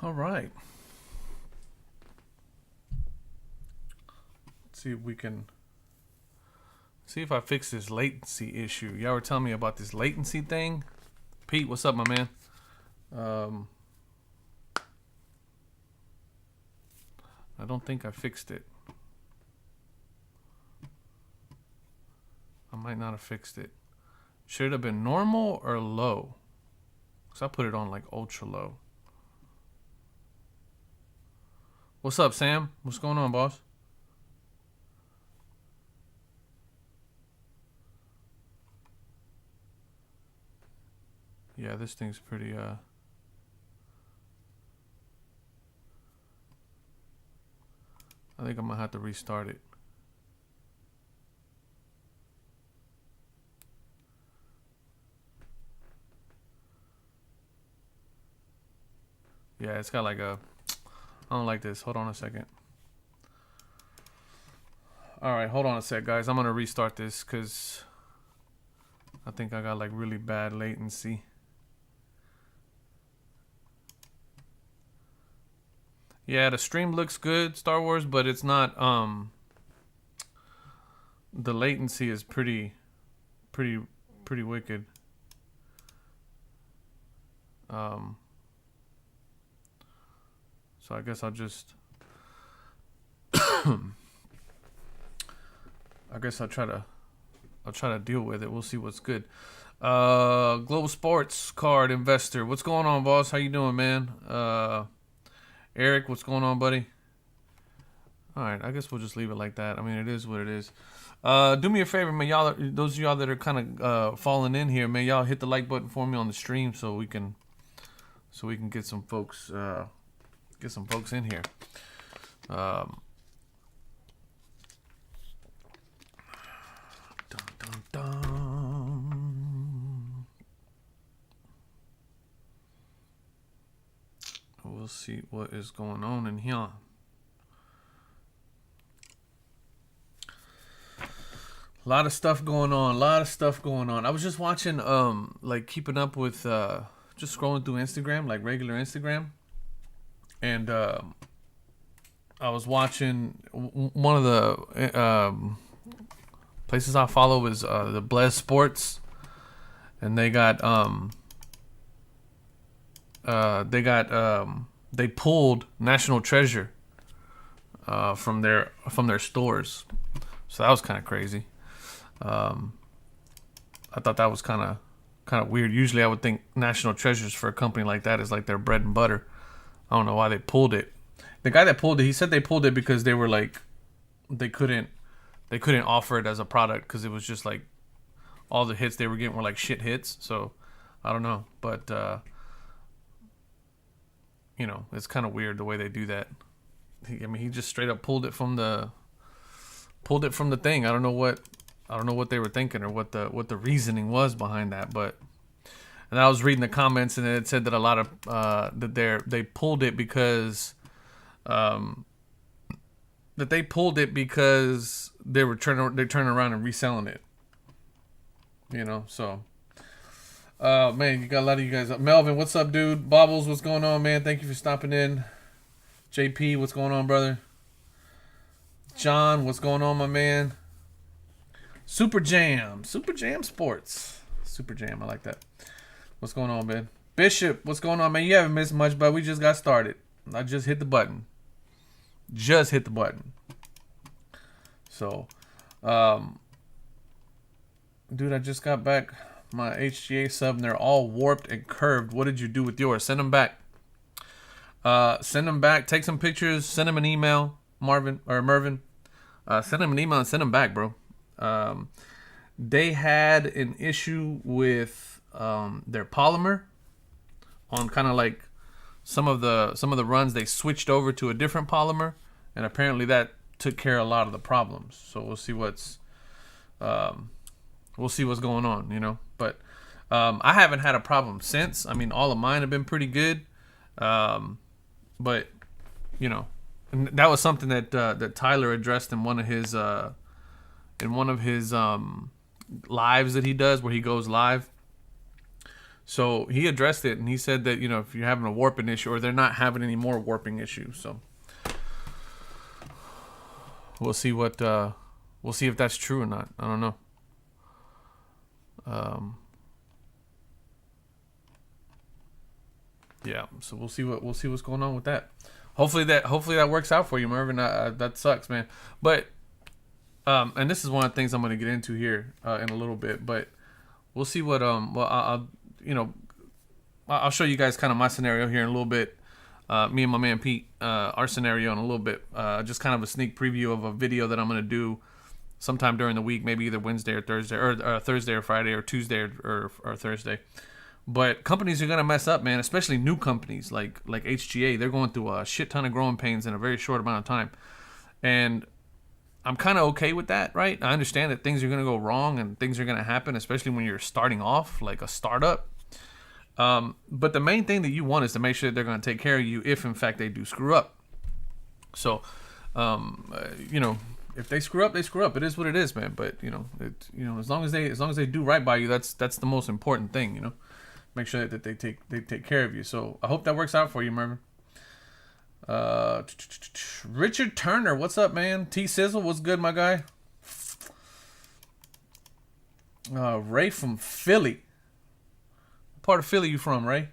All right. Let's see if we can see if I fix this latency issue. Y'all were telling me about this latency thing. Pete, what's up, my man? I don't think I fixed it. I might not have fixed it. Should it have been normal or low? Because I put it on like ultra low. What's up, Sam? What's going on, boss? Yeah, this thing's pretty, I think I'm gonna have to restart it. Yeah, it's got like a, I don't like this. Hold on a second. All right, hold on a sec, guys. I'm gonna restart this because I think I got like really bad latency. Yeah, the stream looks good, Star Wars, but it's not, the latency is pretty wicked. So I guess I'll just, I guess I'll try to deal with it. We'll see what's good. Global Sports Card Investor. What's going on, boss? How you doing, man? Eric, what's going on, buddy? All right, I guess we'll just leave it like that. I mean, it is what it is. Do me a favor, man. Y'all, those of y'all that are kind of falling in here, man, y'all hit the like button for me on the stream so we can get some folks in here. Dun, dun, dun. We'll see what is going on in here. A lot of stuff going on. I was just watching, like keeping up with, just scrolling through Instagram, like regular Instagram. And I was watching one of the places I follow is the Bless Sports, and they pulled National Treasure from their stores, so that was kind of crazy. I thought that was kind of weird. Usually, I would think National Treasures for a company like that is like their bread and butter. I don't know why they pulled it. The guy that pulled it, he said they pulled it because they were like, they couldn't offer it as a product because it was just like all the hits they were getting were like shit hits. So I don't know, but it's kind of weird the way they do that. He just straight up pulled it from the thing. I don't know what they were thinking or what the reasoning was behind that, but. And I was reading the comments, and it said that a lot of they pulled it because they were turning around and reselling it. So man, you got a lot of you guys up. Melvin, what's up, dude? Bobbles, what's going on, man? Thank you for stopping in. JP, what's going on, brother? John, what's going on, my man? Super Jam Sports. Super Jam, I like that. What's going on, man? Bishop, what's going on, man? You haven't missed much, but we just got started. I just hit the button. So, dude, I just got back my HGA sub, and they're all warped and curved. What did you do with yours? Send them back. Take some pictures. Send them an email, Mervin. Send them an email and send them back, bro. They had an issue with their polymer on kind of like some of the runs. They switched over to a different polymer, and apparently that took care of a lot of the problems. So we'll see what's going on, But I haven't had a problem since. I mean, all of mine have been pretty good, but and that was something that Tyler addressed in one of his lives that he does, where he goes live. So he addressed it, and he said that, you know, if you're having a warping issue, or they're not having any more warping issues. So we'll see what we'll see if that's true or not. I don't know. Yeah, so we'll see what's going on with that. Hopefully that works out for you, Mervin. That sucks, man. But and this is one of the things I'm going to get into here in a little bit. But we'll see what I'll you know, I'll show you guys kind of my scenario here in a little bit. Me and my man Pete, our scenario in a little bit. Just kind of a sneak preview of a video that I'm going to do sometime during the week, maybe either Wednesday or Thursday, or Thursday or Friday, or Tuesday or Thursday. But companies are gonna mess up, man. Especially new companies like HGA. They're going through a shit ton of growing pains in a very short amount of time, and I'm kind of okay with that, right? I understand that things are gonna go wrong and things are gonna happen, especially when you're starting off like a startup. But the main thing that you want is to make sure that they're gonna take care of you if, in fact, they do screw up. So, you know, if they screw up, they screw up. It is what it is, man. But as long as they do right by you, that's the most important thing, you know. Make sure that they take care of you. So I hope that works out for you, Mervin. Richard Turner, what's up, man? T Sizzle, what's good, my guy? Ray from Philly. What part of Philly you from, Ray?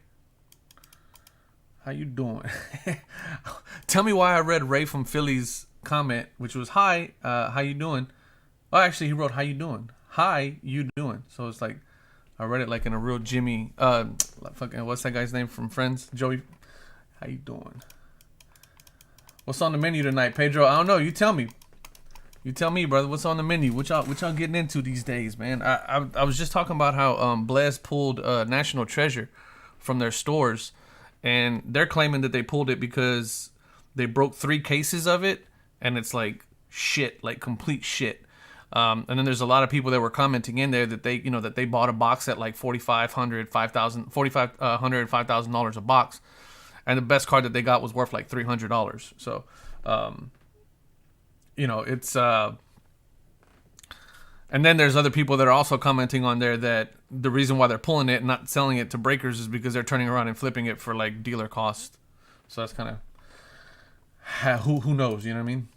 How you doing? Tell me why I read Ray from Philly's comment, which was hi, how you doing? Oh, actually, he wrote how you doing. Hi, you doing? So it's like, I read it like in a real Jimmy, fucking, what's that guy's name from Friends? Joey, how you doing? What's on the menu tonight, Pedro? I don't know. You tell me. You tell me, brother. What's on the menu? What y'all getting into these days, man? I was just talking about how Blaze pulled National Treasure from their stores, and they're claiming that they pulled it because they broke 3 cases of it, and it's like shit, like complete shit. And then there's a lot of people that were commenting in there that they bought a box at like $4,500, $5,000, and $5,000 a box, and the best card that they got was worth like $300. So, it's and then there's other people that are also commenting on there that the reason why they're pulling it and not selling it to breakers is because they're turning around and flipping it for like dealer cost. So that's kind of who knows, you know what I mean?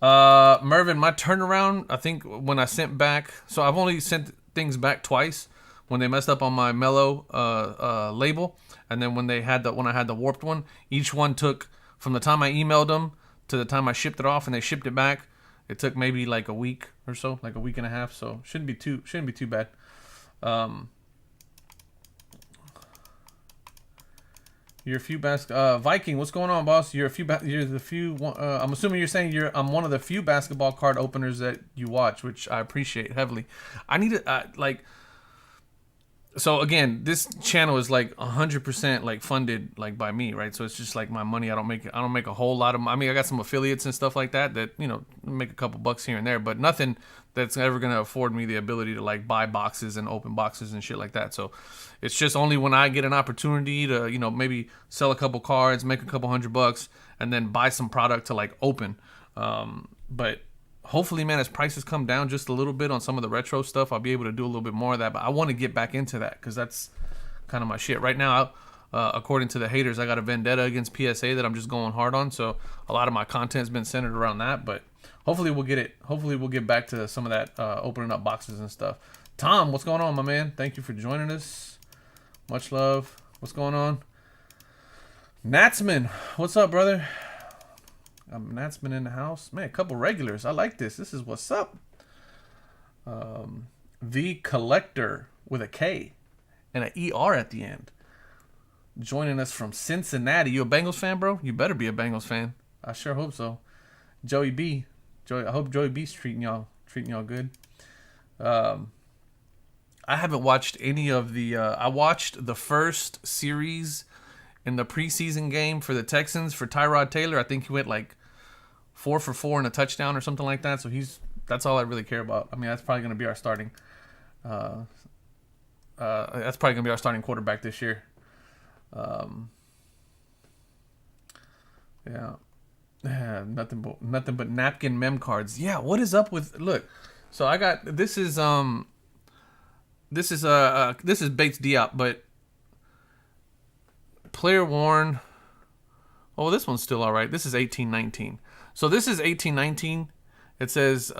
Mervin, my turnaround, I think when I sent back, so I've only sent things back twice, when they messed up on my Mellow label, and then when I had the warped one. Each one took, from the time I emailed them to the time I shipped it off and they shipped it back, it took maybe like a week or so, like a week and a half. So shouldn't be too bad. You're a few Viking, what's going on, boss? You're the few. I'm assuming you're saying I'm one of the few basketball card openers that you watch, which I appreciate heavily. I need to So again, this channel is like 100% like funded like by me, right? So it's just like my money. I don't make a whole lot of. I mean, I got some affiliates and stuff like that make a couple bucks here and there, but nothing that's ever gonna afford me the ability to like buy boxes and open boxes and shit like that. So it's just only when I get an opportunity to maybe sell a couple cards, make a couple $100, and then buy some product to like open. But hopefully, man, as prices come down just a little bit on some of the retro stuff, I'll be able to do a little bit more of that. But I want to get back into that because that's kind of my shit. Right now, according to the haters, I got a vendetta against PSA that I'm just going hard on. So a lot of my content's been centered around that. But hopefully we'll get it. Hopefully we'll get back to some of that opening up boxes and stuff. Tom, what's going on, my man? Thank you for joining us. Much love. What's going on? Natsman, what's up, brother? Natsman in the house. Man, a couple regulars. I like this. This is what's up. The Collector with a K and an ER at the end. Joining us from Cincinnati. You a Bengals fan, bro? You better be a Bengals fan. I sure hope so. Joey B. I hope Joey B's treating y'all good. I haven't watched any of the I watched the first series in the preseason game for the Texans for Tyrod Taylor. I think he went like 4 for 4 and a touchdown or something like that. So that's all I really care about. I mean, that's probably going to be our starting quarterback this year. Nothing but napkin mem cards. Yeah, what is up with, look. So I got, this is Bates Diop, but player worn. Oh, this one's still all right. This is 1819. So this is 1819. It says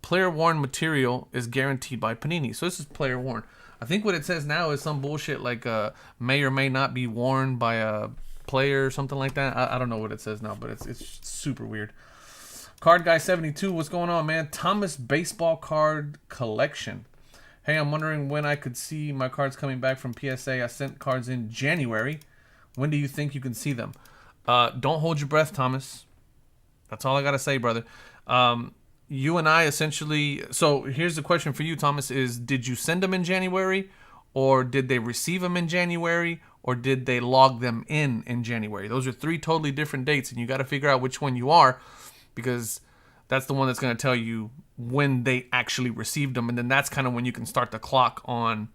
player worn material is guaranteed by Panini. So this is player worn. I think what it says now is some bullshit like may or may not be worn by a player or something like that. I don't know what it says now, but it's super weird. Card Guy 72, what's going on, man? Thomas baseball card collection. Hey, I'm wondering when I could see my cards coming back from PSA. I sent cards in January. When do you think you can see them? Don't hold your breath, Thomas. That's all I got to say, brother. You and I essentially... So here's the question for you, Thomas, is did you send them in January? Or did they receive them in January? Or did they log them in January? Those are three totally different dates, and you got to figure out which one you are, because that's the one that's going to tell you when they actually received them, and then that's kind of when you can start the clock on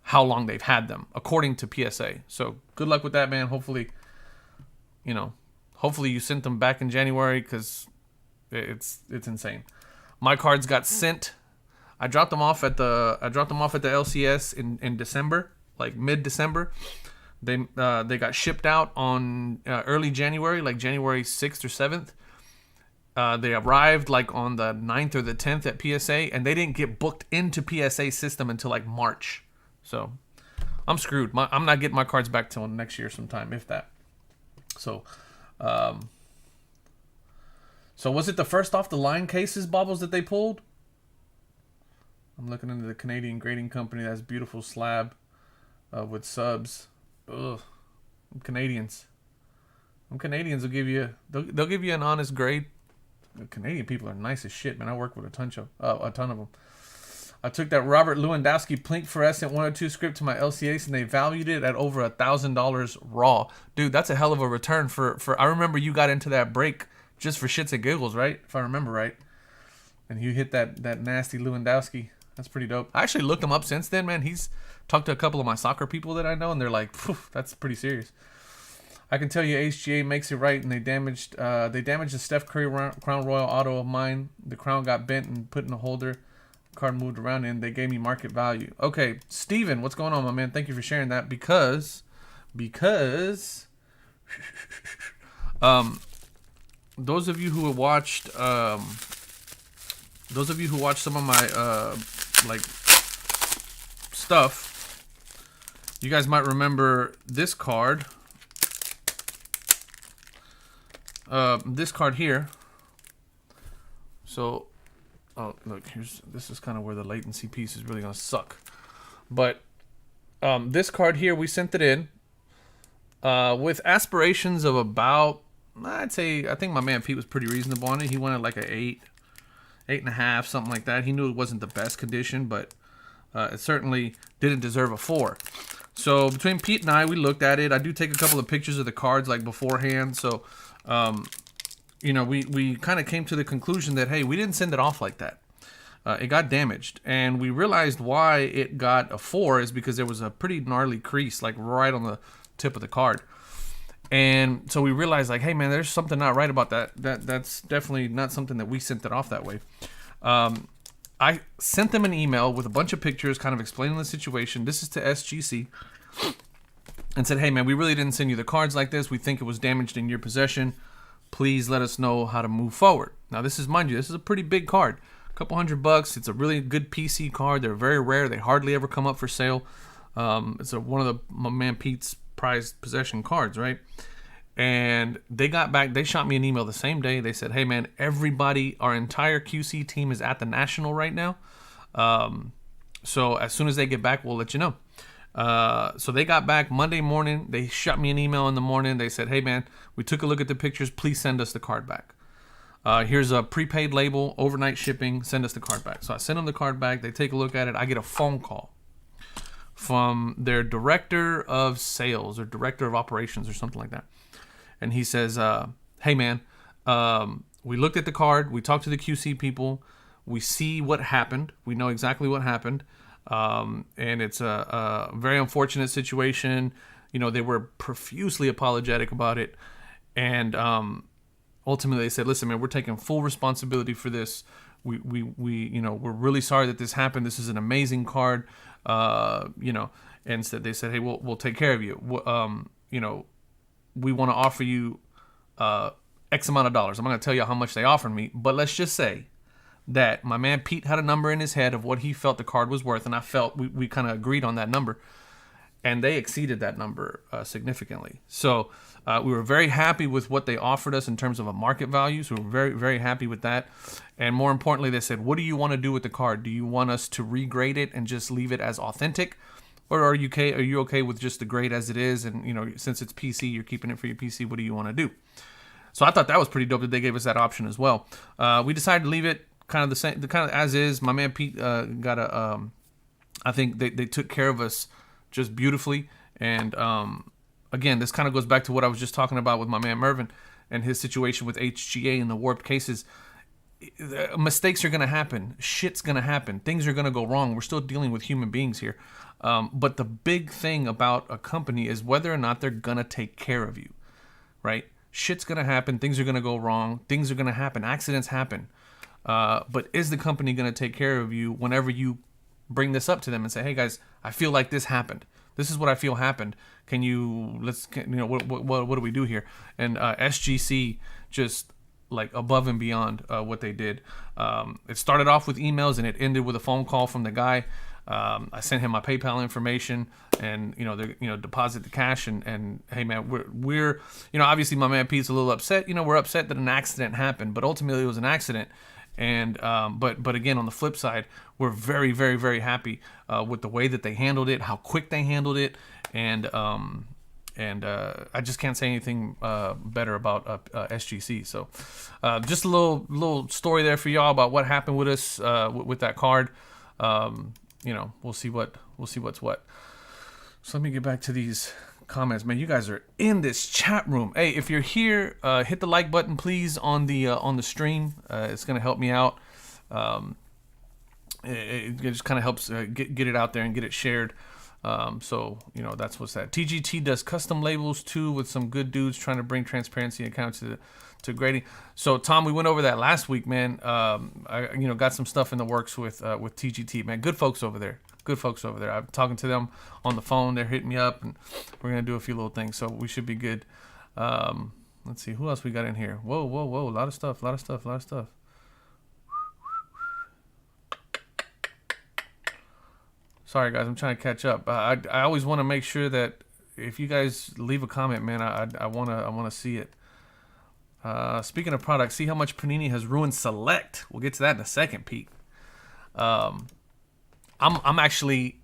how long they've had them, according to PSA. So good luck with that, man. Hopefully you sent them back in January, because it's insane. My cards got sent. I dropped them off at the LCS in December, like mid-December. They got shipped out on early January, like January 6th or 7th. They arrived like on the 9th or the 10th at PSA, and they didn't get booked into PSA system until like March. So I'm screwed. I'm not getting my cards back till next year sometime, if that. So was it the first off the line cases, Bobbles, that they pulled? I'm looking into the Canadian grading company. That's beautiful slab with subs. Ugh. Canadians will give you, they'll give you an honest grade. The Canadian people are nice as shit, man. I work with a ton of them. I took that Robert Lewandowski Plink fluorescent 102 script to my LCAs, and they valued it at over $1,000 raw. Dude, that's a hell of a return for. I remember you got into that break just for shits and giggles, right? If I remember right. And you hit that nasty Lewandowski. That's pretty dope. I actually looked him up since then, man. He's talked to a couple of my soccer people that I know, and they're like, that's pretty serious. I can tell you HGA makes it right, and they damaged the Steph Curry Crown Royal auto of mine. The crown got bent and put in a holder. Card moved around, and they gave me market value. Okay, Steven, what's going on, my man? Thank you for sharing that, because those of you who watched some of my stuff, you guys might remember this card. This card here. So, oh look, this is kind of where the latency piece is really gonna suck. But this card here, we sent it in with aspirations of about, I think my man Pete was pretty reasonable on it. He wanted like a 8.5, something like that. He knew it wasn't the best condition, but it certainly didn't deserve a 4. So between Pete and I, we looked at it. I do take a couple of pictures of the cards like beforehand. So, we kind of came to the conclusion that, hey, we didn't send it off like that. It got damaged. And we realized why it got a 4 is because there was a pretty gnarly crease, like right on the tip of the card. And so we realized, like, hey, man, there's something not right about that. That's definitely not something that we sent it off that way. I sent them an email with a bunch of pictures kind of explaining the situation. This is to SGC. And said, hey, man, we really didn't send you the cards like this. We think it was damaged in your possession. Please let us know how to move forward. Now, this is, mind you, this is a pretty big card. A couple $100. It's a really good PC card. They're very rare. They hardly ever come up for sale. It's one of my man Pete's prized possession cards, right? And they got back. They shot me an email the same day. They said, hey, man, our entire QC team is at the National right now. So as soon as they get back, we'll let you know. So they got back Monday morning. They shot me an email in the morning. They said, hey, man, we took a look at the pictures. Please send us the card back. Here's a prepaid label, overnight shipping. Send us the card back. So I send them the card back. They take a look at it. I get a phone call from their director of sales or director of operations or something like that. And he says, hey, man, we looked at the card. We talked to the QC people. We see what happened. We know exactly what happened. And it's a very unfortunate situation. They were profusely apologetic about it. And ultimately they said, listen, man, we're taking full responsibility for this. We're really sorry that this happened. This is an amazing card. And so they said, hey, we'll take care of you. we want to offer you X amount of dollars. I'm not going to tell you how much they offered me, but let's just say that my man Pete had a number in his head of what he felt the card was worth, and I felt we kind of agreed on that number, and they exceeded that number significantly. So we were very happy with what they offered us in terms of a market value. So we were very, very happy with that. And more importantly, they said, what do you want to do with the card? Do you want us to regrade it and just leave it as authentic? Or are you okay with just the grade as it is? And, since it's PC, you're keeping it for your PC. What do you want to do? So I thought that was pretty dope that they gave us that option as well. We decided to leave it kind of the same, kind of as is. My man Pete got I think they took care of us just beautifully. And again, this kind of goes back to what I was just talking about with my man Mervin and his situation with HGA and the warped cases. Mistakes are going to happen. Shit's going to happen. Things are going to go wrong. We're still dealing with human beings here. But the big thing about a company is whether or not they're going to take care of you, right? Shit's going to happen. Things are going to go wrong. Things are going to happen. Accidents happen. But is the company going to take care of you whenever you bring this up to them and say, hey guys, I feel like this happened. This is what I feel happened. What do we do here? And SGC just like above and beyond what they did. It started off with emails and it ended with a phone call from the guy. I sent him my PayPal information and, deposit the cash and hey man, we're obviously my man Pete's a little upset. We're upset that an accident happened, but ultimately it was an accident. And but again, on the flip side, we're very, very, very happy with the way that they handled it, how quick they handled it, and I just can't say anything better about SGC. So just a little story there for y'all about what happened with us with that card. We'll see what's what. So let me get back to these comments, man. You guys are in this chat room. Hey, if you're here, hit the like button, please, on the stream. It's gonna help me out. It just kind of helps get it out there and get it shared. So that's what's that. TGT does custom labels too with some good dudes trying to bring transparency and account to grading. So Tom, we went over that last week, man. I got some stuff in the works with TGT, man. Good folks over there. I'm talking to them on the phone. They're hitting me up, and we're gonna do a few little things. So we should be good. Let's see who else we got in here. Whoa! A lot of stuff. Sorry guys, I'm trying to catch up. I always want to make sure that if you guys leave a comment, man, I wanna see it. Speaking of products, see how much Panini has ruined Select. We'll get to that in a second, Pete. I'm actually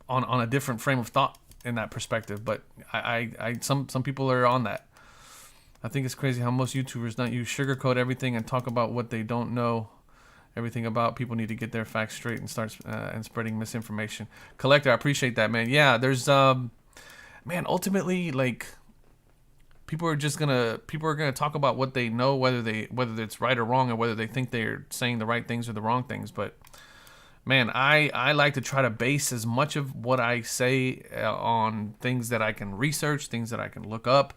on a different frame of thought in that perspective, but some people are on that. I think it's crazy how most YouTubers don't sugarcoat everything and talk about what they don't know everything about. People need to get their facts straight and start spreading misinformation. Collector, I appreciate that, man. Yeah, there's man, ultimately, like, people are gonna talk about what they know, whether it's right or wrong, or whether they think they're saying the right things or the wrong things. But man, I like to try to base as much of what I say on things that I can research, things that I can look up,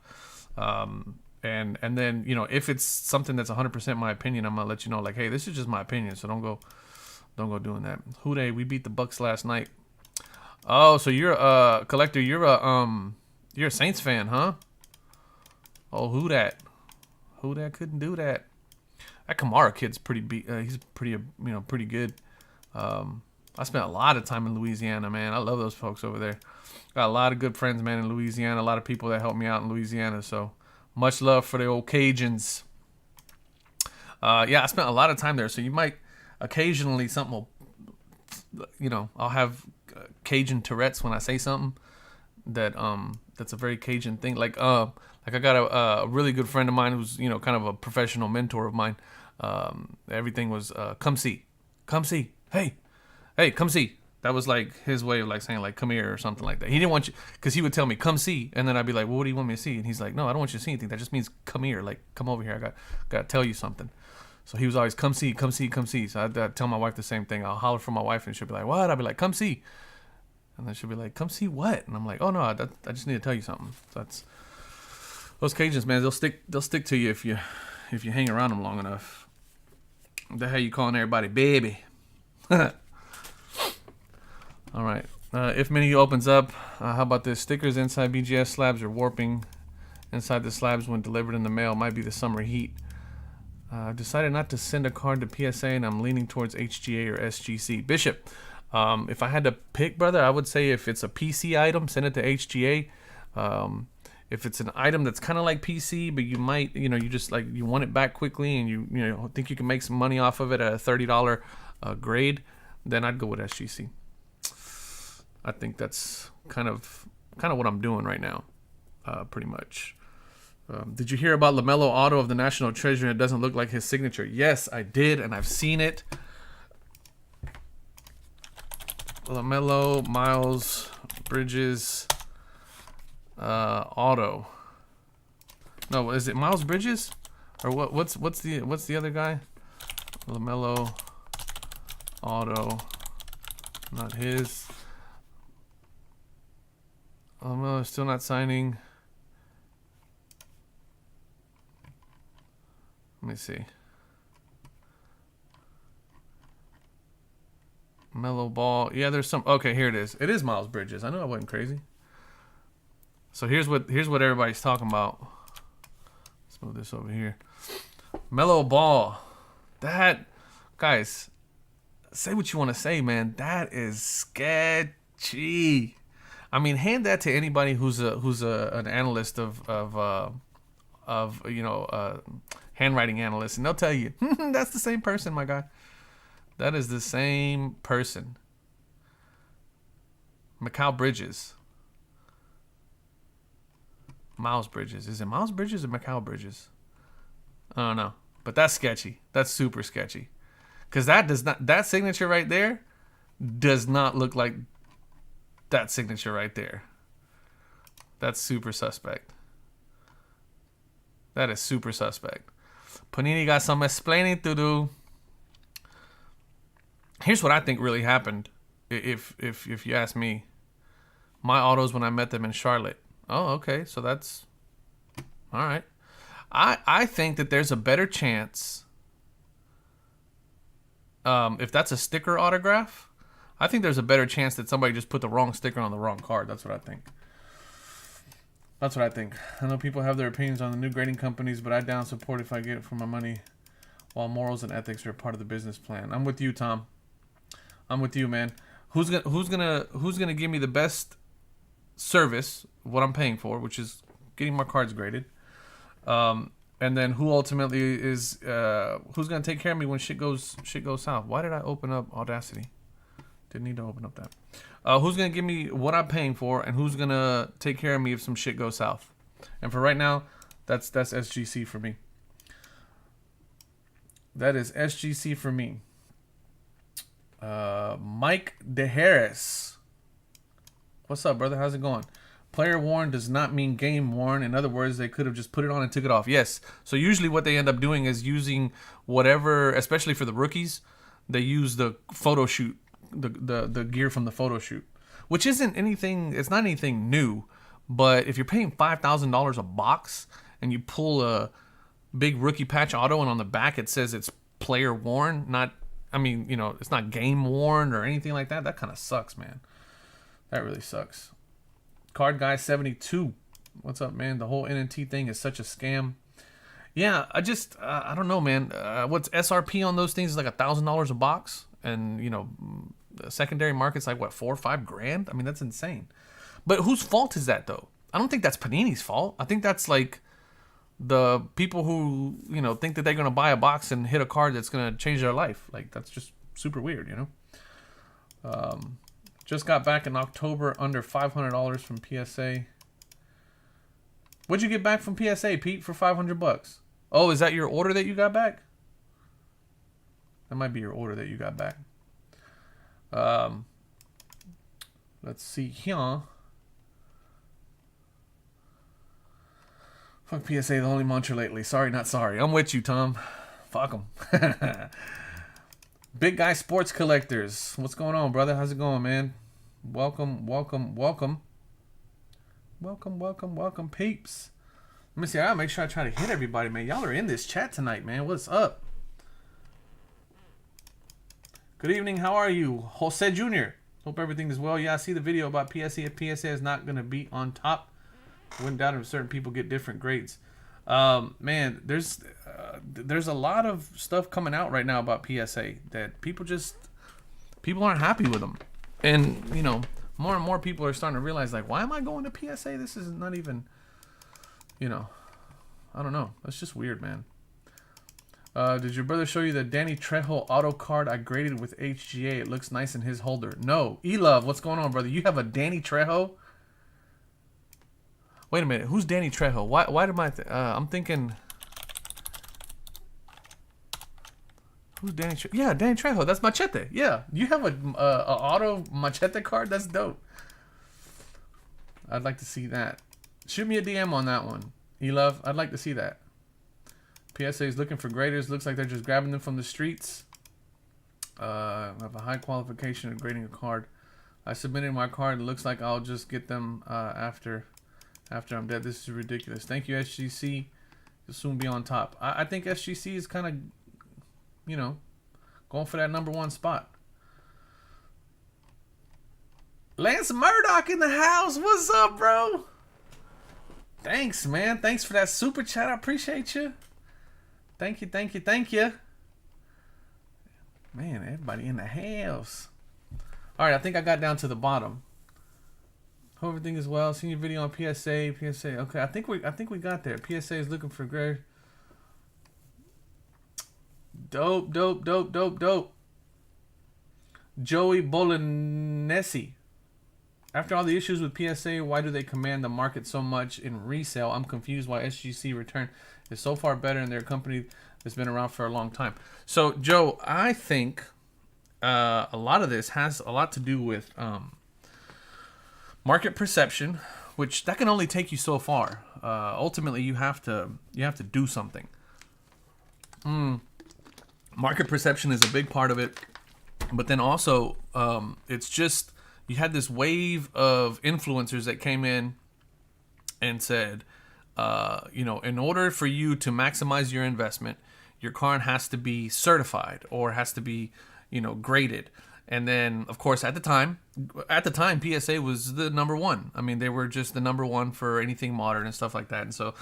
and then if it's something that's 100% my opinion, I'm gonna let you know, like, hey, this is just my opinion, so don't go doing that. Houday, we beat the Bucks last night. Oh, so you're a collector. You're a Saints fan, huh? Oh, who that couldn't do that. That Kamara kid's he's pretty good. I spent a lot of time in Louisiana, man. I love those folks over there. Got a lot of good friends, man, in Louisiana. A lot of people that helped me out in Louisiana. So much love for the old Cajuns. Yeah, I spent a lot of time there. So you might occasionally I'll have Cajun Tourette's when I say something that's a very Cajun thing. Like I got a really good friend of mine who's kind of a professional mentor of mine. Everything was come see, hey, come see. That was like his way of like saying like come here or something like that. He didn't want you, because he would tell me come see, and then I'd be like, well, what do you want me to see? And he's like, no, I don't want you to see anything. That just means come here, like come over here. I got to tell you something. So he was always come see. So I'd tell my wife the same thing. I'll holler for my wife and she'll be like, what? I'd be like, come see. And then she'll be like, come see what? And I'm like, oh no, I just need to tell you something. So that's those Cajuns, man. They'll stick to you if you hang around them long enough. The hell you calling everybody baby? All right. If menu opens up, how about this? Stickers inside BGS slabs are warping. Inside the slabs when delivered in the mail might be the summer heat. Decided not to send a card to PSA, and I'm leaning towards HGA or SGC. Bishop, if I had to pick, brother, I would say if it's a PC item, send it to HGA. If it's an item that's kind of like PC, but you might, you just like, you want it back quickly and you think you can make some money off of it at a $30 grade, then I'd go with SGC. I think that's kind of what I'm doing right now, pretty much. Did you hear about LaMelo auto of the National Treasure? It doesn't look like his signature. Yes, I did, and I've seen it. LaMelo, Miles Bridges, auto. No, is it Miles Bridges, or what? What's the other guy? LaMelo, auto, not his. LaMelo still not signing. Let me see. Mellow ball. Yeah, there's some. Okay, here it is. It is Miles Bridges. I know I wasn't crazy. So here's what everybody's talking about. Let's move this over here. Mellow ball. That, guys, say what you want to say, man. That is sketchy. I mean, hand that to anybody who's an analyst of handwriting analyst, and they'll tell you that's the same person, my guy. That is the same person. Mikal Bridges. Miles Bridges. Is it Miles Bridges or Mikal Bridges? I don't know. But that's sketchy. That's super sketchy. Because that signature right there does not look like that signature right there. That's super suspect. That is super suspect. Panini got some explaining to do. Here's what I think really happened. If you ask me, my autos when I met them in Charlotte. Oh, okay. So that's all right. I think that there's a better chance. If that's a sticker autograph, I think there's a better chance that somebody just put the wrong sticker on the wrong card. That's what I think. That's what I think. I know people have their opinions on the new grading companies, but I down support if I get it for my money, while morals and ethics are part of the business plan. I'm with you, Tom. I'm with you, man. Who's gonna give me the best service, what I'm paying for, which is getting my cards graded, and then who ultimately is who's gonna take care of me when shit goes south? Why did I open up Audacity? Didn't need to open up that. Who's gonna give me what I'm paying for, and who's gonna take care of me if some shit goes south? And for right now, that's SGC for me. That is SGC for me. Mike DeHarris. What's up, brother? How's it going? Player worn does not mean game worn. In other words, they could have just put it on and took it off. Yes. So usually what they end up doing is using whatever, especially for the rookies, they use the photo shoot, the gear from the photo shoot, which isn't anything. It's not anything new. But if you're paying $5,000 a box and you pull a big rookie patch auto and on the back it says it's player worn, not, I mean, it's not game worn or anything like that. That kind of sucks, man. That really sucks. Card Guy 72. What's up, man? The whole NNT thing is such a scam. Yeah, I don't know, man. What's SRP on those things is like $1,000 a box. And, the secondary market's like, what, $4 or $5 grand? I mean, that's insane. But whose fault is that, though? I don't think that's Panini's fault. I think that's like the people who, think that they're going to buy a box and hit a card that's going to change their life. Like, that's just super weird, Just got back in October under $500 from PSA. What'd you get back from PSA, Pete, for $500? Oh, is that your order that you got back? That might be your order that you got back. Let's see here. Fuck PSA, the only mantra lately. Sorry, not sorry. I'm with you, Tom. Fuck them. Big Guy Sports Collectors. What's going on, brother? How's it going, man? Welcome, peeps. Let me see. I gotta make sure I try to hit everybody, man. Y'all are in this chat tonight, man. What's up? Good evening. How are you? Jose Jr. Hope everything is well. Yeah, I see the video about PSA. If PSA is not going to be on top, wouldn't doubt if certain people get different grades. Man, there's a lot of stuff coming out right now about PSA that people aren't happy with them. And, you know, more and more people are starting to realize, like, why am I going to PSA? This is not even, you know, I don't know. That's just weird, man. Did your brother show you the Danny Trejo auto card I graded with HGA? It looks nice in his holder. No. E-Love, what's going on, brother? You have a Danny Trejo? Wait a minute. Who's Danny Trejo? Why did I'm thinking... Who's Danny Trejo? Yeah, Danny Trejo. That's Machete. Yeah. You have a auto Machete card? That's dope. I'd like to see that. Shoot me a DM on that one. E-Love, I'd like to see that. PSA is looking for graders. Looks like they're just grabbing them from the streets. Have a high qualification of grading a card. I submitted my card. It looks like I'll just get them after I'm dead. This is ridiculous. Thank you, SGC. You'll soon be on top. I think SGC is kind of, you know, going for that #1 spot. Lance Murdoch in the house. What's up, bro? Thanks, man. Thanks for that super chat. I appreciate you. Thank you, thank you, thank you. Man, everybody in the house. All right, I think I got down to the bottom. Hope everything is well. Seen your video on PSA. Okay, I think we got there. PSA is looking for grade. Dope. Joey Bolognesi. After all the issues with PSA, why do they command the market so much in resale? I'm confused why SGC return is so far better in their company that's been around for a long time. So, Joe, I think a lot of this has a lot to do with market perception, which that can only take you so far. Ultimately, you have to do something. Market perception is a big part of it, but then also it's just you had this wave of influencers that came in and said, you know, in order for you to maximize your investment, your card has to be certified or has to be, you know, graded. And then, of course, at the time, PSA was the #1. I mean, they were just the #1 for anything modern and stuff like that. And so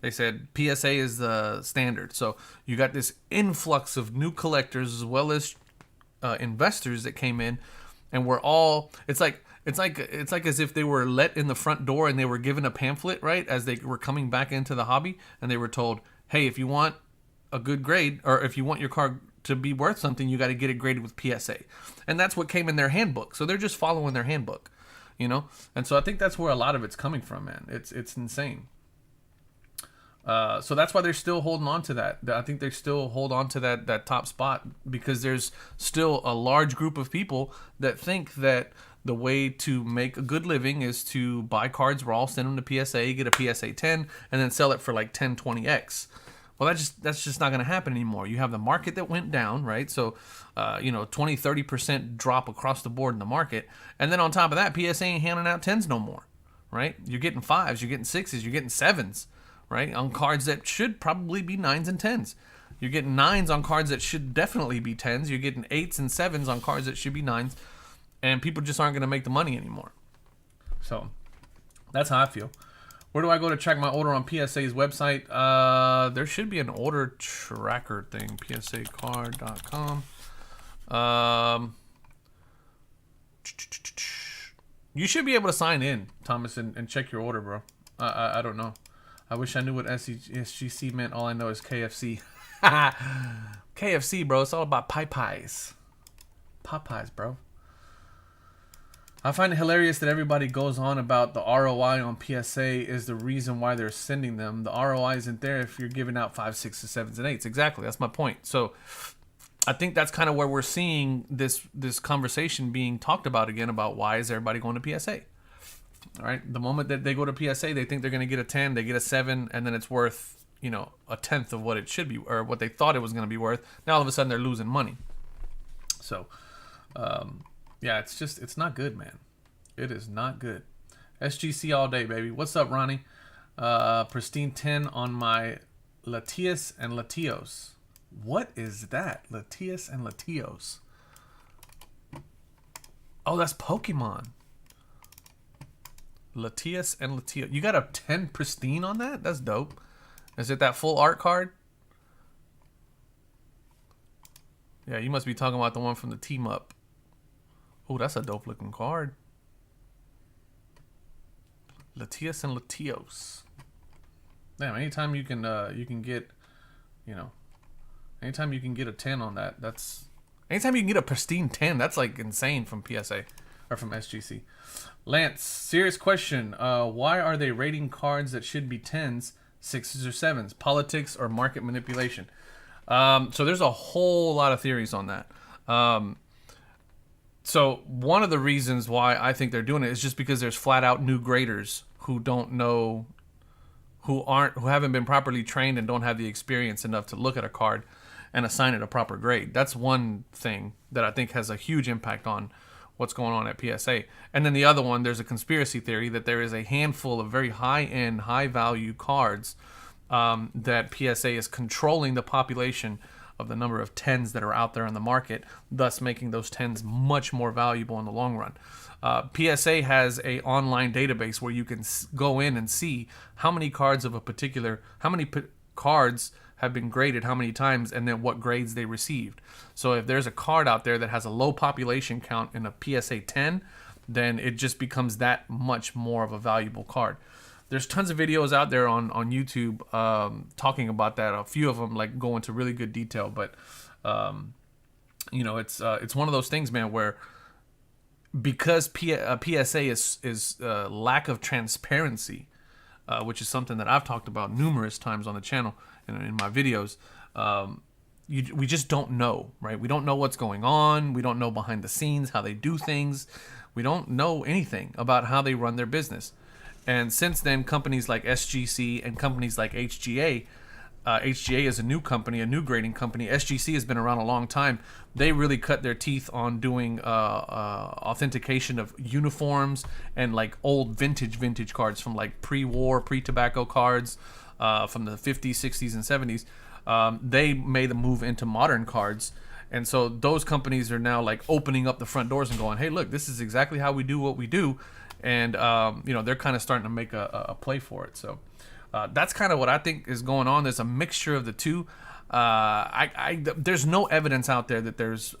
they said PSA is the standard. So you got this influx of new collectors as well as investors that came in, and we're all. It's like as if they were let in the front door and they were given a pamphlet, right, as they were coming back into the hobby, and they were told, hey, if you want a good grade or if you want your card to be worth something, you got to get it graded with PSA. And that's what came in their handbook. So they're just following their handbook, you know? And so I think that's where a lot of it's coming from, man. It's insane. So that's why they're still holding on to that. I think they still hold on to that top spot because there's still a large group of people that think that the way to make a good living is to buy cards raw, send them to PSA, get a PSA 10, and then sell it for like 10, 20x. Well, that's just not going to happen anymore. You have the market that went down, right? So, 20, 30% drop across the board in the market. And then on top of that, PSA ain't handing out 10s no more, right? You're getting 5s, you're getting 6s, you're getting 7s, right? On cards that should probably be 9s and 10s. You're getting 9s on cards that should definitely be 10s. You're getting 8s and 7s on cards that should be 9s. And people just aren't going to make the money anymore. So, that's how I feel. Where do I go to track my order on PSA's website? There should be an order tracker thing. PSAcard.com. You should be able to sign in, Thomas, and check your order, bro. I don't know. I wish I knew what SGC meant. All I know is KFC. KFC, bro. It's all about Popeyes. Popeyes, bro. I find it hilarious that everybody goes on about the ROI on PSA is the reason why they're sending them. The ROI isn't there if you're giving out 5, 6, 7s, and 8s. Exactly. That's my point. So I think that's kind of where we're seeing this conversation being talked about again about why is everybody going to PSA. All right. The moment that they go to PSA, they think they're going to get a 10, they get a 7, and then it's worth, a tenth of what it should be or what they thought it was going to be worth. Now all of a sudden they're losing money. So, yeah, it's not good, man. It is not good. SGC all day, baby. What's up, Ronnie? Pristine 10 on my Latias and Latios. What is that? Latias and Latios. Oh, that's Pokemon. Latias and Latios. You got a 10 pristine on that? That's dope. Is it that full art card? Yeah, you must be talking about the one from the team up. Oh, that's a dope looking card. Latias and Latios. Damn, anytime you can get, you know, anytime you can get a 10 on that, that's anytime you can get a pristine 10, that's like insane from PSA or from SGC. Lance, serious question. Why are they rating cards that should be 10s, 6s, or 7s? Politics or market manipulation? So there's a whole lot of theories on that. So one of the reasons why I think they're doing it is just because there's flat out new graders who don't know, who haven't been properly trained and don't have the experience enough to look at a card and assign it a proper grade. That's one thing that I think has a huge impact on what's going on at PSA. And then the other one, there's a conspiracy theory that there is a handful of very high-end, high-value cards that PSA is controlling the population of the number of 10s that are out there in the market, thus making those 10s much more valuable in the long run. PSA has a online database where you can go in and see how many cards of a particular, cards have been graded how many times, and then what grades they received. So if there's a card out there that has a low population count in a PSA 10, then it just becomes that much more of a valuable card. There's tons of videos out there on YouTube talking about that. A few of them like go into really good detail, but you know, it's one of those things, man, where because PSA is lack of transparency, which is something that I've talked about numerous times on the channel and in my videos. We just don't know, right? We don't know what's going on. We don't know behind the scenes how they do things. We don't know anything about how they run their business. And since then, companies like SGC and companies like HGA, HGA is a new company, a new grading company. SGC has been around a long time. They really cut their teeth on doing authentication of uniforms and like old vintage cards from like pre-war, pre-tobacco cards from the 50s, 60s, and 70s. They made the move into modern cards. And so those companies are now like opening up the front doors and going, hey, look, this is exactly how we do what we do. And, you know, they're kind of starting to make a play for it. So that's kind of what I think is going on. There's a mixture of the two. There's no evidence out there that there's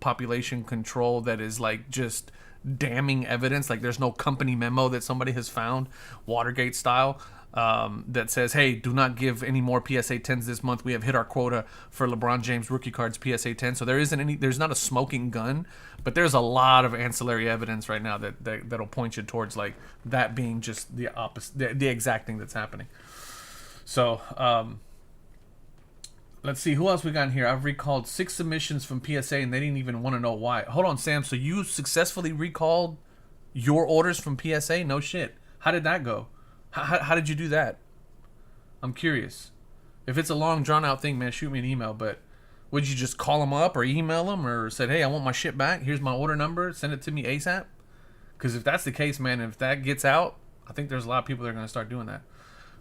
population control that is like just damning evidence. Like there's no company memo that somebody has found, Watergate style, that says, hey, do not give any more PSA 10s this month. We have hit our quota for LeBron James rookie cards PSA 10. So there's not a smoking gun, but there's a lot of ancillary evidence right now that'll point you towards like that being just the opposite, the exact thing that's happening. So let's see who else we got in here. I've recalled 6 submissions from PSA and they didn't even want to know why. Hold on, Sam. So you successfully recalled your orders from PSA? No shit. How did that go? How did you do that? I'm curious. If it's a long, drawn-out thing, man, shoot me an email. But would you just call them up or email them or said, hey, I want my shit back. Here's my order number. Send it to me ASAP? Because if that's the case, man, if that gets out, I think there's a lot of people that are going to start doing that.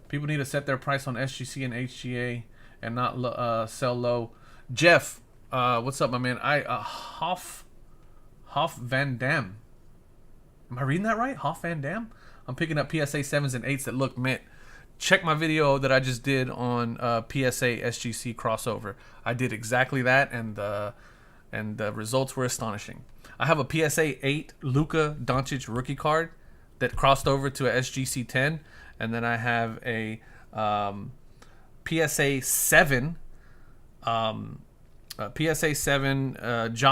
People need to set their price on SGC and HGA and not sell low. Jeff, what's up, my man? Hoff Van Dam. Am I reading that right? Hoff Van Dam? I'm picking up PSA 7s and 8s that look mint. Check my video that I just did on PSA SGC crossover. I did exactly that, and the results were astonishing. I have a PSA 8 Luka Doncic rookie card that crossed over to a SGC 10, and then I have a PSA 7 Ja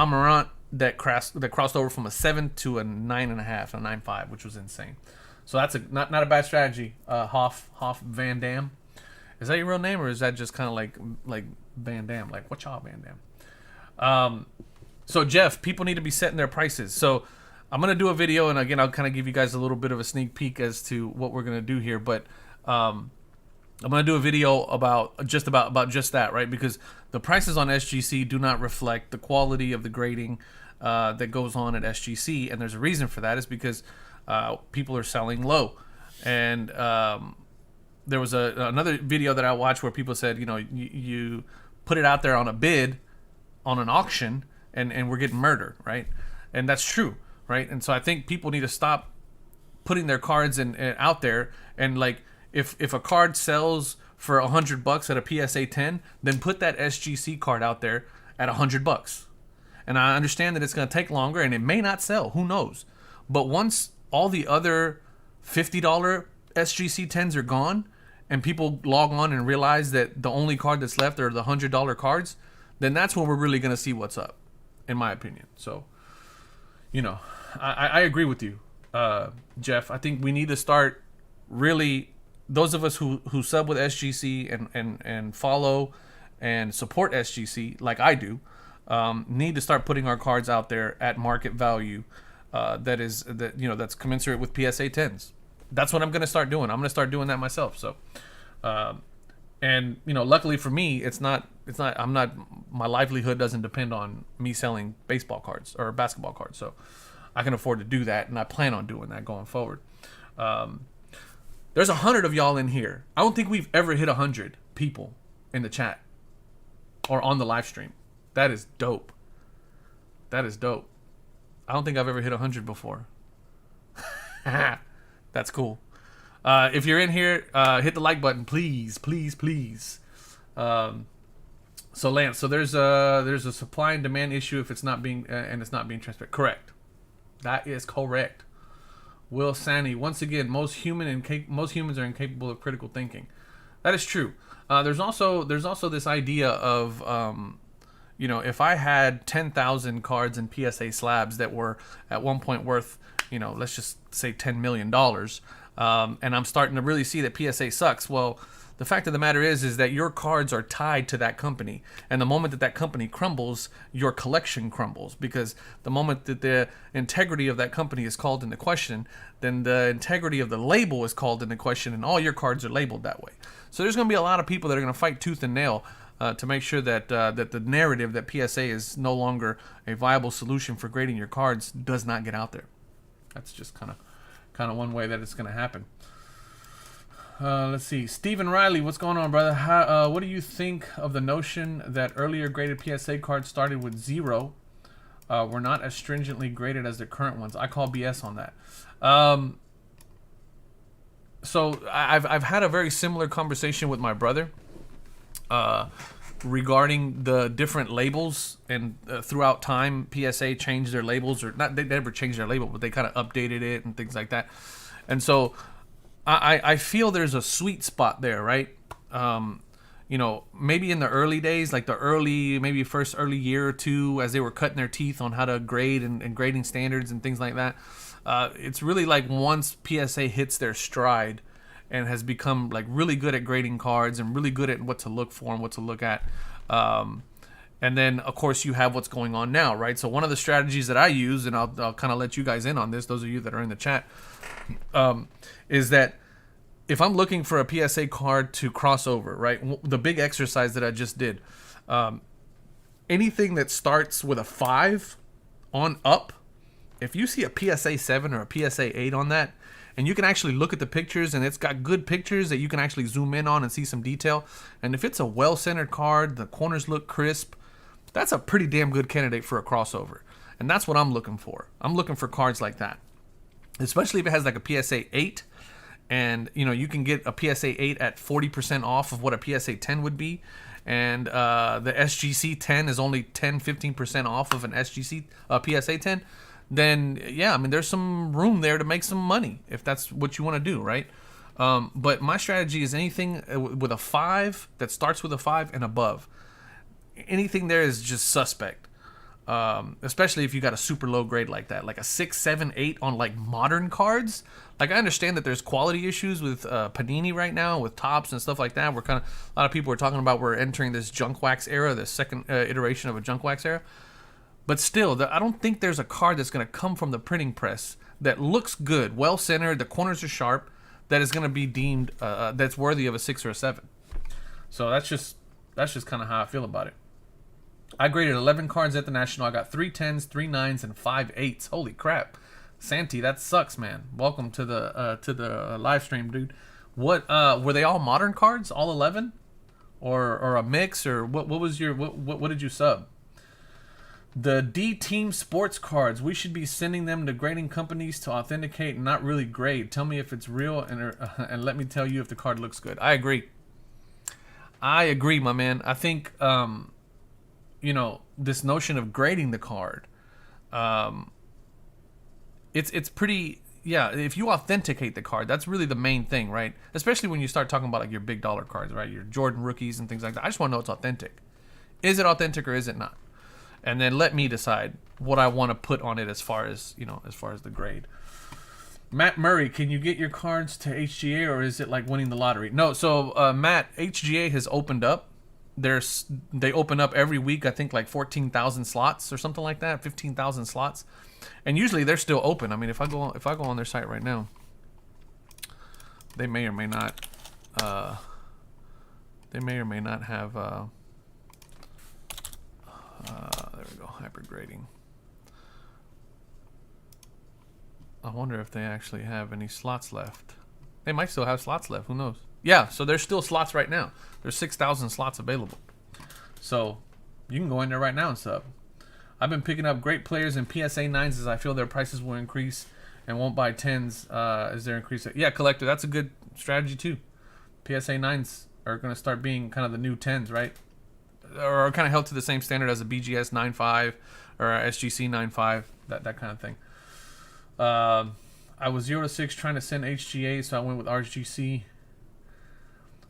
Morant that crossed over from a 7 to a 9.5, a 9.5, which was insane. So that's not a bad strategy. Hoff Van Dam. Is that your real name, or is that just kind of like Van Dam? Like, what's y'all Van Dam? So Jeff, people need to be setting their prices. So I'm gonna do a video, and again, I'll kind of give you guys a little bit of a sneak peek as to what we're gonna do here. But I'm gonna do a video about just that, right? Because the prices on SGC do not reflect the quality of the grading that goes on at SGC, and there's a reason for that. Is because people are selling low. And there was another video that I watched where people said, you know, you put it out there on a bid on an auction and we're getting murdered, right? And that's true. right? And so I think people need to stop putting their cards in out there, and like if a card sells for $100 at a PSA 10, then put that SGC card out there at $100. And I understand that it's going to take longer and it may not sell. Who knows? But once all the other $50 SGC 10s are gone and people log on and realize that the only card that's left are the $100 cards, then that's when we're really going to see what's up, in my opinion. So, you know, I agree with you, Jeff. I think we need to start really, those of us who sub with SGC and follow and support SGC like I do, need to start putting our cards out there at market value, that's commensurate with PSA 10s. That's what I'm going to start doing. I'm going to start doing that myself. So, and luckily for me, my livelihood doesn't depend on me selling baseball cards or basketball cards. So I can afford to do that, and I plan on doing that going forward. There's 100 of y'all in here. I don't think we've ever hit 100 people in the chat or on the live stream. That is dope. That is dope. I don't think I've ever hit 100 before. That's cool. If you're in here, hit the like button, please, please, please. So Lance, there's a supply and demand issue if it's not being transparent. Correct. That is correct. Will Sani, once again, most humans are incapable of critical thinking. That is true. There's also this idea of if I had 10,000 cards in PSA slabs that were at one point worth, let's just say $10 million, and I'm starting to really see that PSA sucks. Well, the fact of the matter is that your cards are tied to that company. And the moment that company crumbles, your collection crumbles. Because the moment that the integrity of that company is called into question, then the integrity of the label is called into question, and all your cards are labeled that way. So there's going to be a lot of people that are going to fight tooth and nail to make sure that the narrative that PSA is no longer a viable solution for grading your cards does not get out there. That's just kind of one way that it's going to happen. Let's see. Stephen Riley, what's going on, brother? What do you think of the notion that earlier graded PSA cards started with 0 were not as stringently graded as the current ones? I call BS on that. So I've had a very similar conversation with my brother regarding the different labels, and throughout time, PSA changed their labels, or not, they never changed their label, but they kind of updated it and things like that. And so I feel there's a sweet spot there, right? Maybe in the early days, like maybe first early year or two, as they were cutting their teeth on how to grade and grading standards and things like that. It's really like once PSA hits their stride and has become like really good at grading cards and really good at what to look for and what to look at. And then, of course, you have what's going on now, right? So one of the strategies that I use, and I'll kind of let you guys in on this, those of you that are in the chat, is that if I'm looking for a PSA card to cross over, right, the big exercise that I just did, anything that starts with a 5 on up, if you see a PSA 7 or a PSA 8 on that, and you can actually look at the pictures, and it's got good pictures that you can actually zoom in on and see some detail, and if it's a well-centered card, the corners look crisp, that's a pretty damn good candidate for a crossover. And that's what I'm looking for. I'm looking for cards like that, especially if it has like a PSA 8, and you can get a PSA 8 at 40% off of what a PSA 10 would be, and the SGC 10 is only 10-15% off of an SGC PSA 10. Then yeah, I mean, there's some room there to make some money if that's what you want to do, right? But my strategy is anything with a 5 that starts with a 5 and above. Anything there is just suspect, especially if you got a super low grade like that, like a 6, 7, 8 on like modern cards. Like, I understand that there's quality issues with Panini right now with tops and stuff like that. A lot of people are talking about we're entering this junk wax era, the second iteration of a junk wax era. But still, I don't think there's a card that's going to come from the printing press that looks good, well centered, the corners are sharp, that is going to be deemed that's worthy of a 6 or a 7. So that's just kind of how I feel about it. I graded 11 cards at the National. I got 3 10s, 3 9s, and 5 8s. Holy crap, Santi, that sucks, man. Welcome to the live stream, dude. What were they all modern cards, all 11, or a mix, or what was your what did you sub? The D Team sports cards. We should be sending them to grading companies to authenticate and not really grade. Tell me if it's real and let me tell you if the card looks good. I agree. I agree, my man. I think this notion of grading the card, it's pretty. Yeah, if you authenticate the card, that's really the main thing, right? Especially when you start talking about like your big dollar cards, right? Your Jordan rookies and things like that. I just want to know it's authentic. Is it authentic or is it not? And then let me decide what I want to put on it as far as the grade. Matt Murray, can you get your cards to HGA or is it like winning the lottery? No, so Matt, HGA has opened up. They open up every week, I think like 14,000 slots or something like that, 15,000 slots. And usually they're still open. I mean, if I go on their site right now, they may or may not have there we go, hyper grading. I wonder if they actually have any slots left. They might still have slots left. Who knows? Yeah, so there's still slots right now. There's 6,000 slots available. So you can go in there right now and sub. I've been picking up great players in PSA 9s as I feel their prices will increase and won't buy 10s as they're increasing. Yeah, collector, that's a good strategy too. PSA 9s are going to start being kind of the new 10s, right? Or kind of held to the same standard as a BGS 9.5 or a SGC 9.5, that kind of thing. I was 0 to 6 trying to send HGA, so I went with RGC.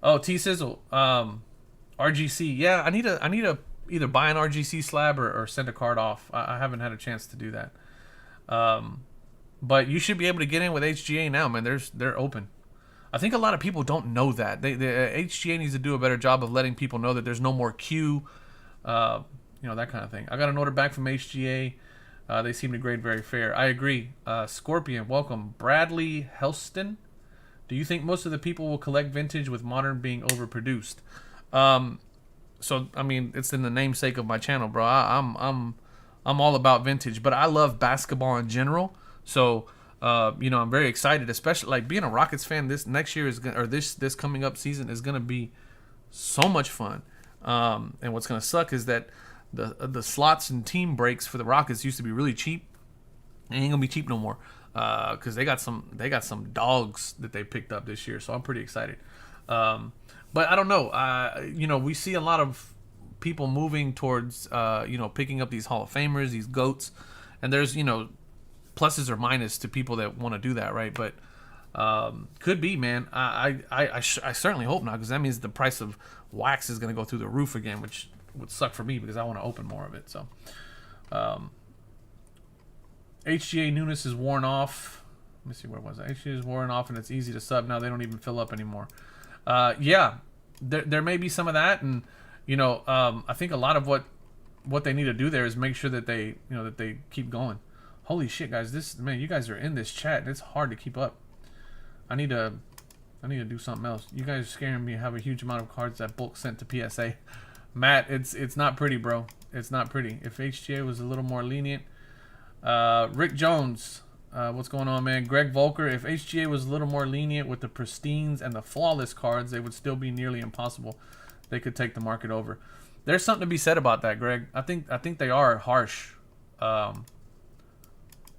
Oh, T Sizzle, RGC. Yeah, I need to either buy an RGC slab or send a card off. I haven't had a chance to do that. But you should be able to get in with HGA now, man. They're open. I think a lot of people don't know that. The HGA needs to do a better job of letting people know that there's no more queue, that kind of thing. I got an order back from HGA. They seem to grade very fair. I agree. Scorpion, welcome. Bradley Helston. Do you think most of the people will collect vintage with modern being overproduced? So I mean, it's in the namesake of my channel, bro. I'm all about vintage, but I love basketball in general. So I'm very excited, especially like being a Rockets fan. This next year this coming up season is gonna be so much fun. And what's gonna suck is that the slots and team breaks for the Rockets used to be really cheap. They ain't gonna be cheap no more because they got some dogs that they picked up this year. So I'm pretty excited. But I don't know. We see a lot of people moving towards picking up these Hall of Famers, these GOATs, and there's pluses or minus to people that want to do that, right? But could be, man. I certainly hope not, because that means the price of wax is going to go through the roof again, which would suck for me because I want to open more of it. So HGA newness is worn off. Let me see, where was it? HGA is worn off and it's easy to sub now. They don't even fill up anymore. Yeah, there may be some of that, and I think a lot of what they need to do there is make sure that they keep going. Holy shit, guys! You guys are in this chat, and it's hard to keep up. I need to do something else. You guys are scaring me. Have a huge amount of cards that bulk sent to PSA. Matt, it's not pretty, bro. It's not pretty. If HGA was a little more lenient. Rick Jones, what's going on, man? Greg Volker, if HGA was a little more lenient with the pristines and the flawless cards, they would still be nearly impossible. They could take the market over. There's something to be said about that, Greg. I think they are harsh.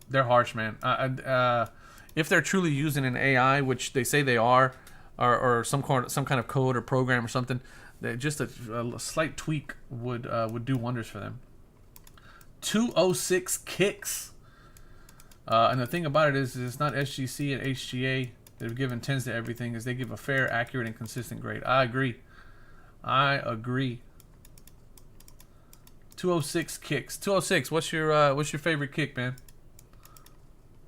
They're harsh, man. If they're truly using an AI, which they say they are, or some kind of code or program or something, just a slight tweak would do wonders for them. 206 kicks. And the thing about it is it's not SGC and HGA that have given 10s to everything, is they give a fair, accurate, and consistent grade. I agree. 206 kicks. 206. What's your favorite kick, man?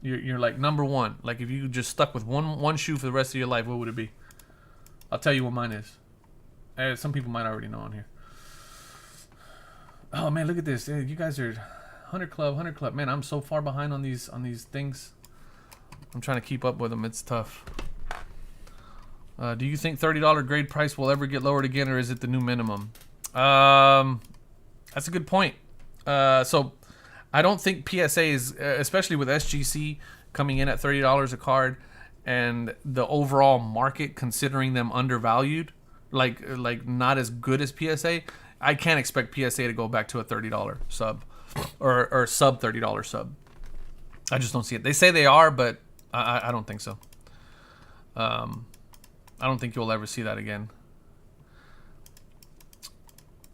You're like number one. Like if you just stuck with one shoe for the rest of your life, what would it be? I'll tell you what mine is. Some people might already know on here. Oh man, look at this. You guys are 100 club. Man, I'm so far behind on these things. I'm trying to keep up with them. It's tough. Do you think $30 grade price will ever get lowered again, or is it the new minimum? That's a good point. So I don't think PSA is, especially with SGC coming in at $30 a card, and the overall market considering them undervalued, like not as good as PSA. I can't expect PSA to go back to a $30 sub. or sub $30 sub. I just don't see it. They say they are, but I don't think so. I don't think you'll ever see that again.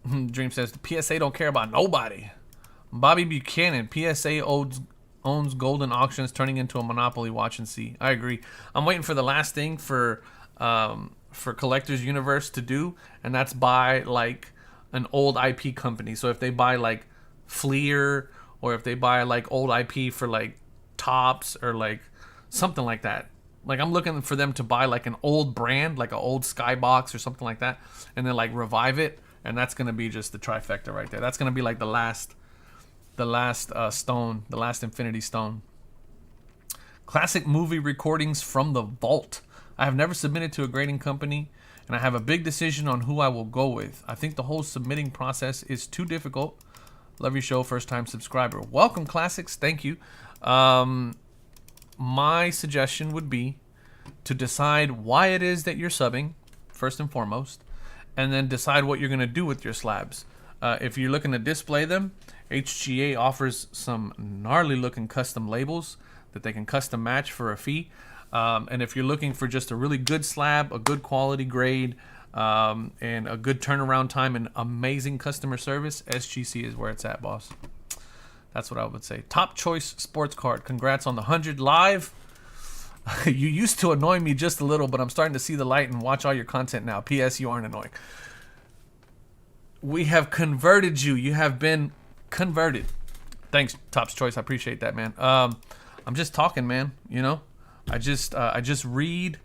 Dream says the PSA don't care about nobody. Bobby Buchanan, PSA owns Golden Auctions, turning into a monopoly. Watch and see. I agree. I'm waiting for the last thing for Collectors Universe to do, and that's buy like an old IP company. So if they buy like Fleer, or if they buy like old IP for like Tops or like something like that. Like I'm looking for them to buy like an old brand, like an old Skybox or something like that, and then like revive it, and that's gonna be just the trifecta right there. That's gonna be like the last stone, the last Infinity Stone. Classic movie recordings from the vault. I have never submitted to a grading company, and I have a big decision on who I will go with. I think the whole submitting process is too difficult. Love your show, first time subscriber. Welcome, Classics. Thank you. My suggestion would be to decide why it is that you're subbing, first and foremost, and then decide what you're going to do with your slabs. If you're looking to display them, HGA offers some gnarly looking custom labels that they can custom match for a fee. And if you're looking for just a really good slab, a good quality grade, and a good turnaround time and amazing customer service, SGC is where it's at, boss. That's what I would say. Top Choice Sports Card. Congrats on the 100 live. You used to annoy me just a little, but I'm starting to see the light and watch all your content now. P.S. You aren't annoying. We have converted you. You have been converted. Thanks, Top's Choice. I appreciate that, man. I'm just talking, man. You know, I just read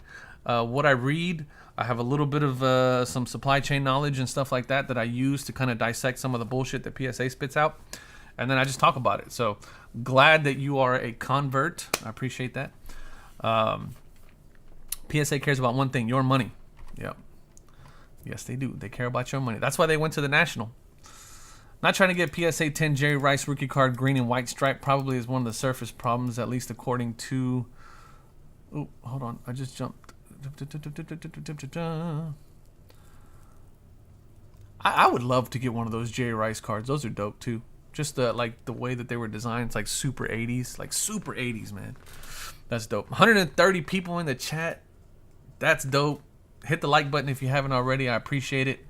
what I read. I have a little bit of some supply chain knowledge and stuff like that I use to kind of dissect some of the bullshit that PSA spits out. And then I just talk about it. So glad that you are a convert. I appreciate that. PSA cares about one thing, your money. Yep. Yes, they do. They care about your money. That's why they went to the National. Not trying to get PSA 10 Jerry Rice rookie card green and white stripe probably is one of the surface problems, at least according to... Oh, hold on. I just jumped. I would love to get one of those Jerry Rice cards. Those are dope too. Just the way that they were designed. It's like super 80s. Like super 80s, man. That's dope. 130 people in the chat. That's dope. Hit the like button if you haven't already. I appreciate it.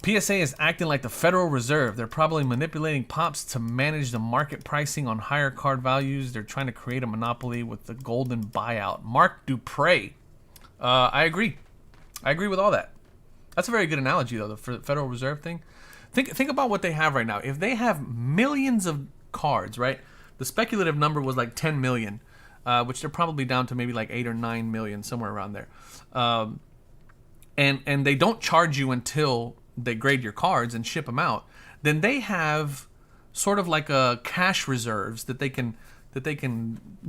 PSA is acting like the Federal Reserve. They're probably manipulating pops to manage the market pricing on higher card values. They're trying to create a monopoly with the golden buyout. Mark Dupre. I agree. I agree with all that. That's a very good analogy, though, the Federal Reserve thing. Think about what they have right now. If they have millions of cards, right? The speculative number was like 10 million, which they're probably down to maybe like 8 or 9 million, somewhere around there. And they don't charge you until they grade your cards and ship them out. Then they have sort of like a cash reserves that they can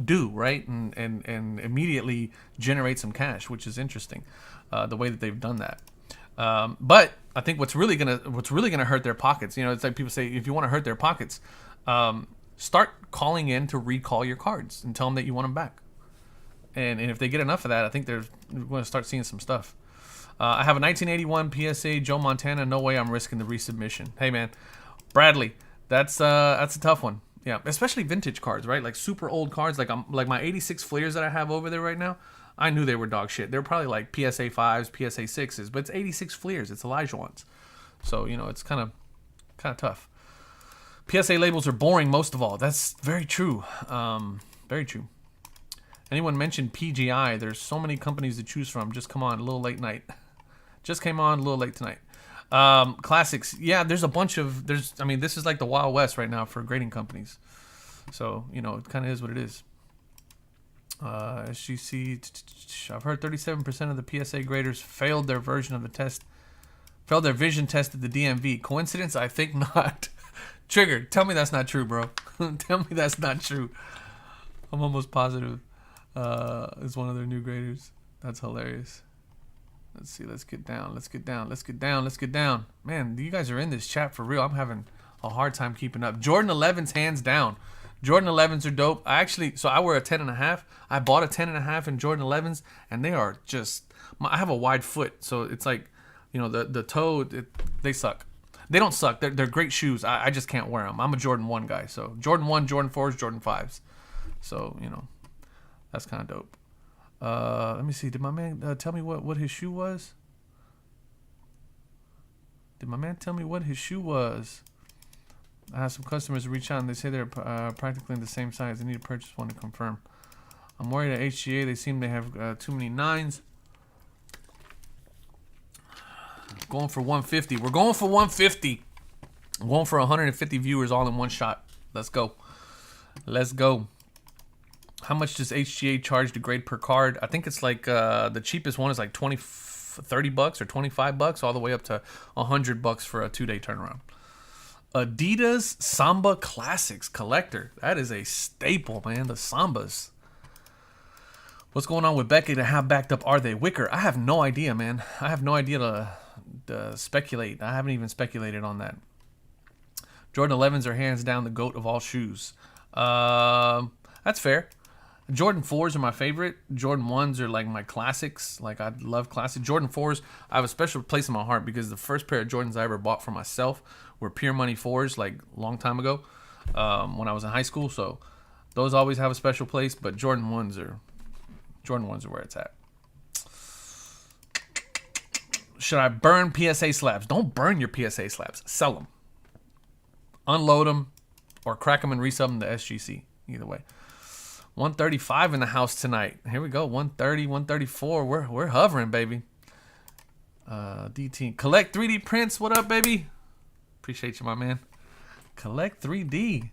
do, right? And immediately generate some cash, which is interesting, the way that they've done that. But I think what's really gonna hurt their pockets. You know, it's like people say, if you want to hurt their pockets, start calling in to recall your cards and tell them that you want them back. And if they get enough of that, I think we're going to start seeing some stuff. I have a 1981 PSA Joe Montana. No way I'm risking the resubmission. Hey man, Bradley, that's a tough one. Yeah, especially vintage cards, right? Like super old cards. Like my 86 Fleers that I have over there right now. I knew they were dog shit. They're probably like PSA 5s, PSA 6s, but it's 86 Fleers. It's Elijah ones. So, you know, it's kind of tough. PSA labels are boring most of all. That's very true. Very true. Anyone mentioned PGI? There's so many companies to choose from. Just come on, a little late night. Just came on a little late tonight. Classics. Yeah, there's a bunch of... this is like the Wild West right now for grading companies. So, you know, it kind of is what it is. SGC, I've heard 37% of the PSA graders failed their vision test at the DMV. Coincidence? I think not. Trigger, tell me that's not true, bro. Tell me that's not true. I'm almost positive it's one of their new graders. That's hilarious. Let's see. Let's get down. Man, you guys are in this chat for real. I'm having a hard time keeping up. Jordan 11s, hands down. Jordan 11s are dope. I wear a 10.5. I bought a 10.5 in Jordan 11s, and they are just... I have a wide foot, so it's like, you know, the toe, they suck. They don't suck. They're great shoes. I just can't wear them. I'm a Jordan 1 guy. So Jordan 1, Jordan 4s, Jordan 5s. So, you know, that's kind of dope. Let me see. Did my man tell me what his shoe was? Did my man tell me what his shoe was? I have some customers reach out and they say they're practically in the same size. They need to purchase one to confirm. I'm worried at HGA. They seem they have too many 9s. Going for 150. We're going for 150. I'm going for 150 viewers all in one shot. Let's go. Let's go. How much does HGA charge to grade per card? I think it's like the cheapest one is like 30 bucks or 25 bucks all the way up to 100 bucks for a 2-day turnaround. Adidas Samba Classics Collector. That is a staple, man. The Sambas. What's going on with Beckett and how backed up are they? Wicker, I have no idea, man. I have no idea to speculate. I haven't even speculated on that. Jordan 11s are hands down the GOAT of all shoes. That's fair. Jordan 4s are my favorite. Jordan 1s are like my classics. Like, I love classic. Jordan 4s, I have a special place in my heart because the first pair of Jordans I ever bought for myself were Pure Money 4s, like, a long time ago when I was in high school. So those always have a special place, but Jordan 1s are where it's at. Should I burn PSA slabs? Don't burn your PSA slabs. Sell them. Unload them or crack them and resub them to SGC. Either way. 135 in the house tonight. Here we go. 130, 134. We're hovering, baby. DT. Collect 3D prints. What up, baby? Appreciate you, my man. Collect 3D.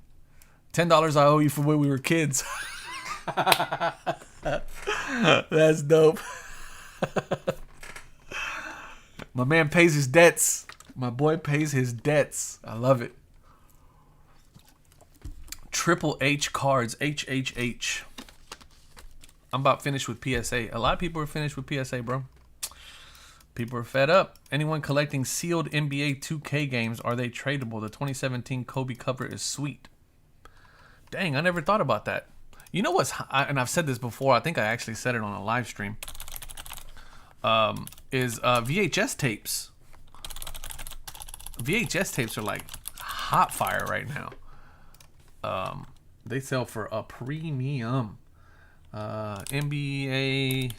$10 I owe you for when we were kids. That's dope. My man pays his debts. My boy pays his debts. I love it. Triple H cards. HHH. I'm about finished with PSA. A lot of people are finished with PSA, bro. People are fed up. Anyone collecting sealed NBA 2K games, are they tradable? The 2017 Kobe cover is sweet. Dang, I never thought about that. You know what's, and I've said this before, I think I actually said it on a live stream, is VHS tapes. VHS tapes are like hot fire right now. They sell for a premium. NBA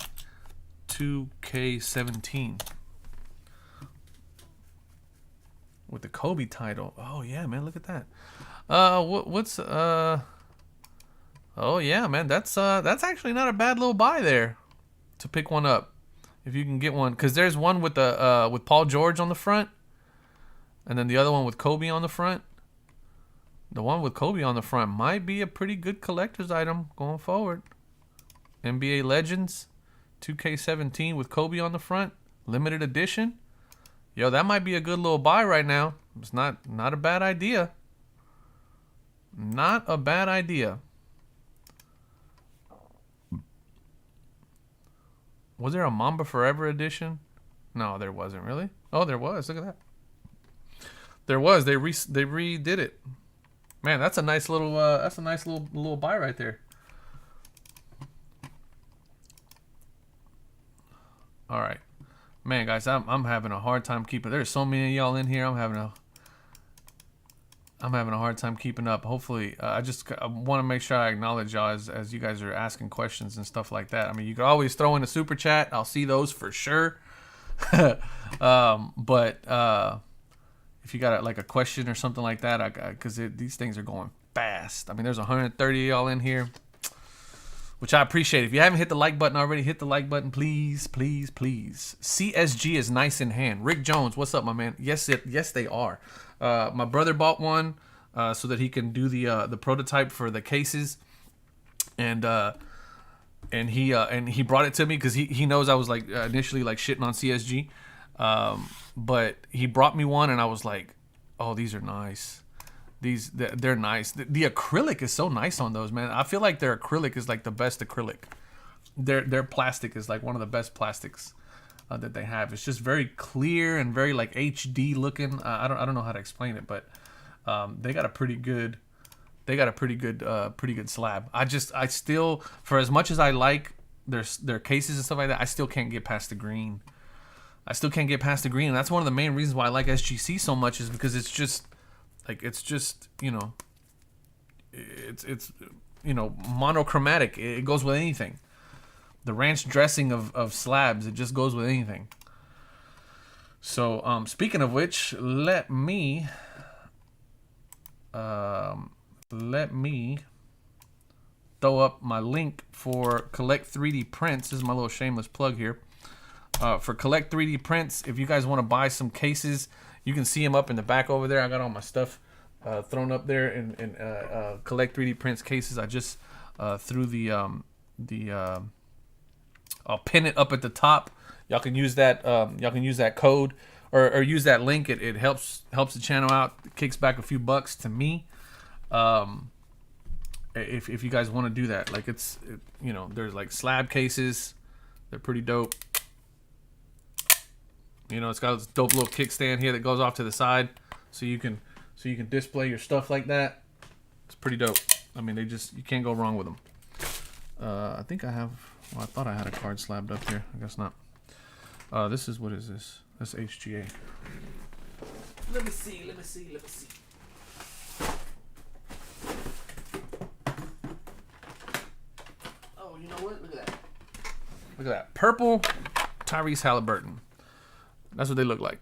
2K17 with the Kobe title. Oh yeah, man, look at that. What's oh yeah, man, that's actually not a bad little buy there to pick one up if you can get one, because there's one with the with Paul George on the front, and then the other one with Kobe on the front. The one with Kobe on the front might be a pretty good collector's item going forward. NBA Legends 2K17 with Kobe on the front, limited edition. Yo, that might be a good little buy right now. It's not a bad idea. Not a bad idea. Was there a Mamba Forever edition? No, there wasn't, really. Oh, there was. Look at that. There was. They redid it. Man, that's a nice little little buy right there. All right, man, guys, I'm having a hard time keeping. There's so many of y'all in here. I'm having a hard time keeping up. Hopefully, I want to make sure I acknowledge y'all as you guys are asking questions and stuff like that. I mean, you can always throw in a super chat. I'll see those for sure. But if you got like a question or something like that, because these things are going fast. I mean, there's 130 of y'all in here, which I appreciate. If you haven't hit the like button already, hit the like button, please, please, please. CSG is nice in hand. Rick Jones, what's up, my man? Yes, they are. My brother bought one so that he can do the prototype for the cases, and he brought it to me because he knows I was like initially like shitting on CSG, but he brought me one and I was like, oh, these are nice. They're nice. The acrylic is so nice on those, man. I feel like their acrylic is like the best acrylic. Their plastic is like one of the best plastics that they have. It's just very clear and very like HD looking. I don't know how to explain it, but they got a pretty good slab. I still, for as much as I like their cases and stuff like that, I still can't get past the green. I still can't get past the green. And that's one of the main reasons why I like SGC so much, is because it's just you know, it's you know, monochromatic. It goes with anything. The ranch dressing of slabs, it just goes with anything. So speaking of which, let me throw up my link for Collect 3D Prints. This is my little shameless plug here. For Collect 3D Prints, if you guys want to buy some cases, you can see them up in the back over there. I got all my stuff thrown up there in Collect 3D Prints cases. I just threw I'll pin it up at the top. Y'all can use that. Y'all can use that code or use that link. It helps the channel out. It kicks back a few bucks to me. If you guys want to do that, like you know, there's like slab cases. They're pretty dope. You know, it's got this dope little kickstand here that goes off to the side, so you can display your stuff like that. It's pretty dope. I mean, you can't go wrong with them. I think I have. Well, I thought I had a card slabbed up here. I guess not. This is, what is this? That's HGA. Let me see. Oh, you know what? Look at that. Look at that. Purple Tyrese Halliburton. That's what they look like.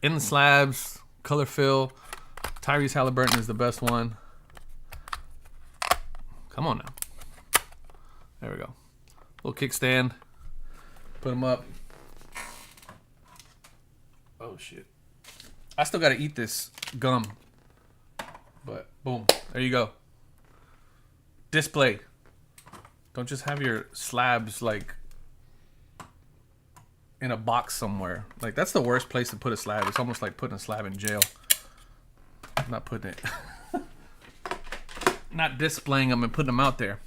In the slabs, color fill. Tyrese Halliburton is the best one. Come on now. There we go. Little kickstand. Put them up. Oh shit. I still gotta eat this gum. But boom. There you go. Display. Don't just have your slabs like in a box somewhere. Like, that's the worst place to put a slab. It's almost like putting a slab in jail. I'm not putting it. Not displaying them and putting them out there.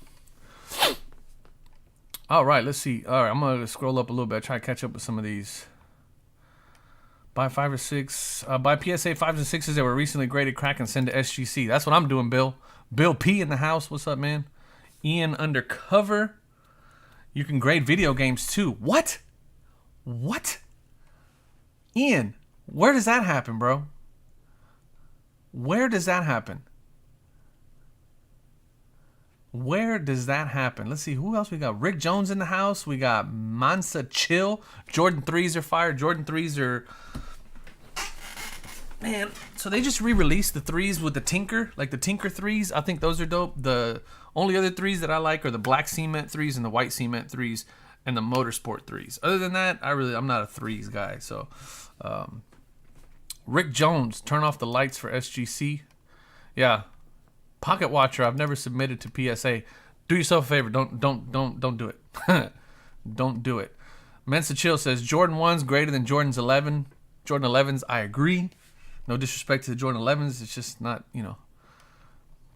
All right, let's see. All right, I'm going to scroll up a little bit. Try to catch up with some of these. Buy 5 or 6. Buy PSA 5s and 6s that were recently graded crack and send to SGC. That's what I'm doing, Bill. Bill P in the house. What's up, man? Ian Undercover. You can grade video games too. What? Ian, where does that happen, bro? Where does that happen? Let's see, who else we got? Rick Jones in the house. We got Mansa Chill. Jordan 3s are fire. Jordan 3s are... Man, so they just re-released the 3s with the Tinker. Like the Tinker 3s. I think those are dope. The only other 3s that I like are the black cement 3s and the white cement 3s. And the Motorsport 3s. Other than that, I'm not a 3s guy. So, Rick Jones, turn off the lights for SGC. Yeah, Pocket Watcher. I've never submitted to PSA. Do yourself a favor. Don't do it. Don't do it. Mensa Chill says Jordan 1's greater than Jordan's 11. Jordan 11s. I agree. No disrespect to the Jordan 11s. It's just not, you know,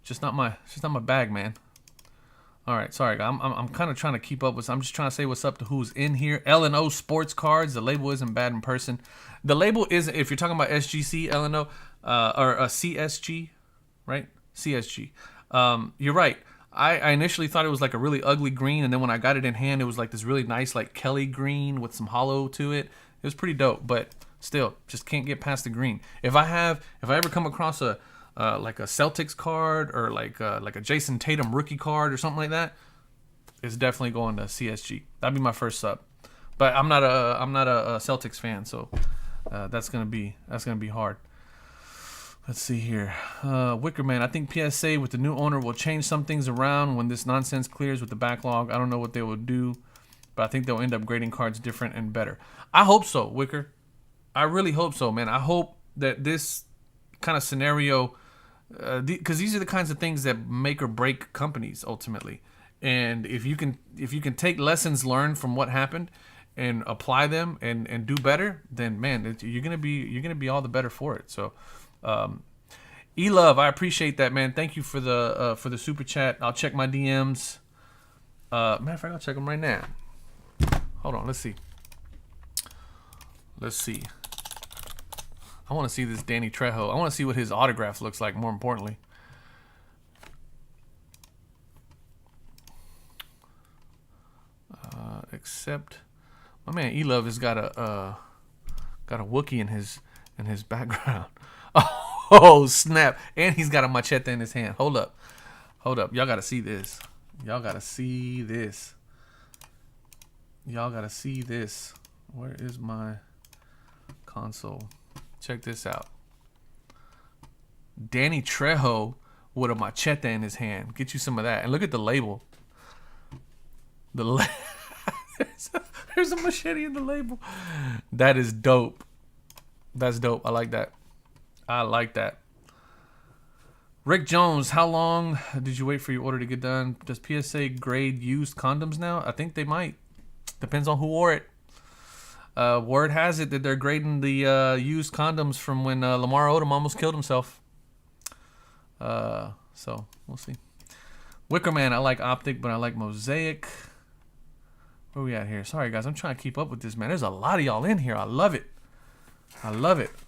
just not my bag, man. All right, sorry, I'm kind of trying to keep up with. I'm just trying to say what's up to who's in here. L&O Sports Cards. The label isn't bad in person. The label is, if you're talking about SGC, L&O, or CSG, right? CSG. You're right. I initially thought it was like a really ugly green, and then when I got it in hand, it was like this really nice like Kelly green with some hollow to it. It was pretty dope, but still, just can't get past the green. If I ever come across a like a Celtics card or like a Jason Tatum rookie card or something like that, it's definitely going to CSG. That'd be my first sub. But I'm not a Celtics fan, so that's gonna be hard. Let's see here. Wickerman, I think PSA with the new owner will change some things around when this nonsense clears with the backlog. I don't know what they will do, but I think they'll end up grading cards different and better. I hope so, Wicker. I really hope so, man. I hope that this kind of scenario, because these are the kinds of things that make or break companies ultimately. And if you can take lessons learned from what happened and apply them and do better, then man, you're gonna be all the better for it. So, E-Love, I appreciate that, man. Thank you for the super chat. I'll check my DMs. Matter of fact, I'll check them right now. Hold on, let's see. I want to see this Danny Trejo. I want to see what his autograph looks like, more importantly. Accept My man E-Love has got a Wookiee in his background. Oh snap! And he's got a machete in his hand. Hold up. Y'all gotta see this. Y'all gotta see this. Where is my console? Check this out. Danny Trejo with a machete in his hand. Get you some of that. And look at the label. There's a machete in the label. That is dope. That's dope. I like that. Rick Jones, how long did you wait for your order to get done? Does PSA grade used condoms now? I think they might. Depends on who wore it. Word has it that they're grading the used condoms from when Lamar Odom almost killed himself. So we'll see. Wickerman, I like Optic, but I like Mosaic. Where we at here? Sorry guys, I'm trying to keep up with this, man. There's a lot of y'all in here. I love it.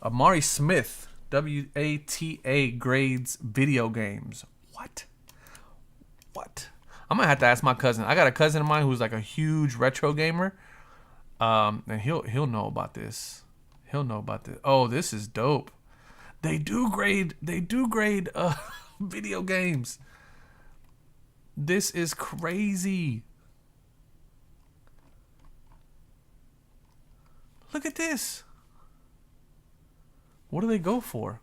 Amari Smith, WATA grades video games. What? I'm gonna have to ask my cousin. I got a cousin of mine who's like a huge retro gamer. And he'll know about this. Oh, this is dope. They do grade video games. This is crazy. Look at this. What do they go for?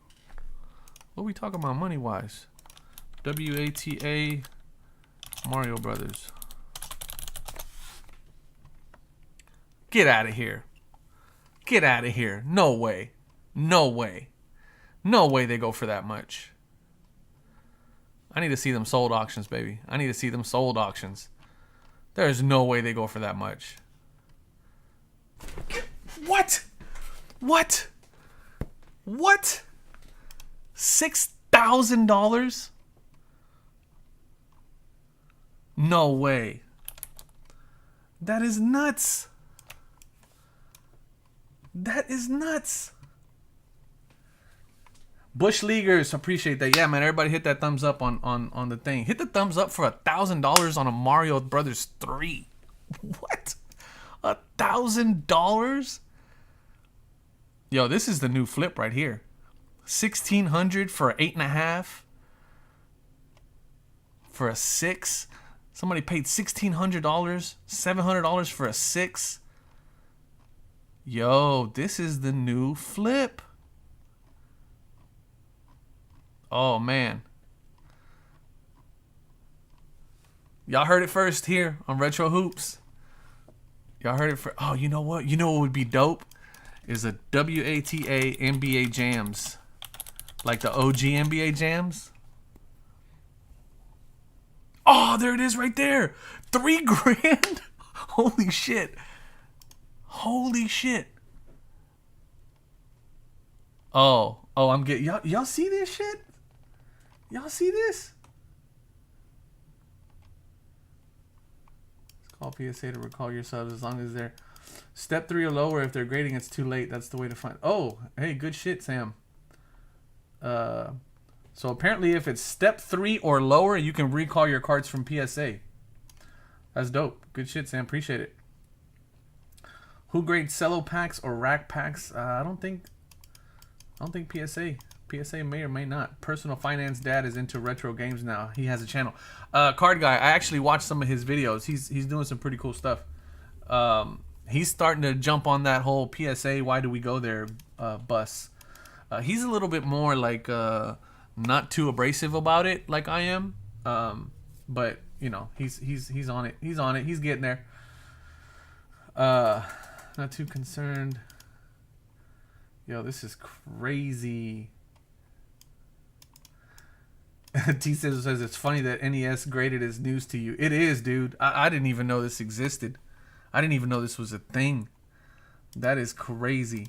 What are we talking about money wise? WATA Mario Brothers. Get out of here. No way they go for that much. I need to see them sold auctions, baby. There's no way they go for that much. What? $6,000? No way. That is nuts. Bush Leaguers, appreciate that. Yeah, man, everybody hit that thumbs up on the thing. Hit the thumbs up for $1,000 on a Mario Brothers 3. What? $1,000? Yo, this is the new flip right here. $1,600 for 8.5. For a 6. Somebody paid $1,600, $700 for a 6. Yo, this is the new flip. Oh man. Y'all heard it first here on Retro Hoops. Y'all heard it for. Oh, you know what? You know what would be dope? Is a WATA NBA Jams. Like the OG NBA Jams. Oh, there it is right there. $3,000. Holy shit. Oh, I'm getting y'all see this shit? Y'all see this? Let's call PSA to recall your subs as long as they're step 3 or lower. If they're grading, it's too late. That's the way to find. Oh, hey, good shit, Sam. So apparently if it's step 3 or lower, you can recall your cards from PSA. That's dope. Good shit, Sam. Appreciate it. Who grades cello packs or rack packs? I don't think PSA. PSA may or may not. Personal Finance Dad is into retro games now. He has a channel. Card Guy, I actually watched some of his videos. He's doing some pretty cool stuff. He's starting to jump on that whole PSA why do we go there bus. He's a little bit more like not too abrasive about it like I am. But you know, he's on it. He's getting there. Not too concerned. Yo, this is crazy. T-Sizzle says it's funny that NES graded as news to you. It is, dude. I didn't even know this existed. I didn't even know this was a thing. That is crazy.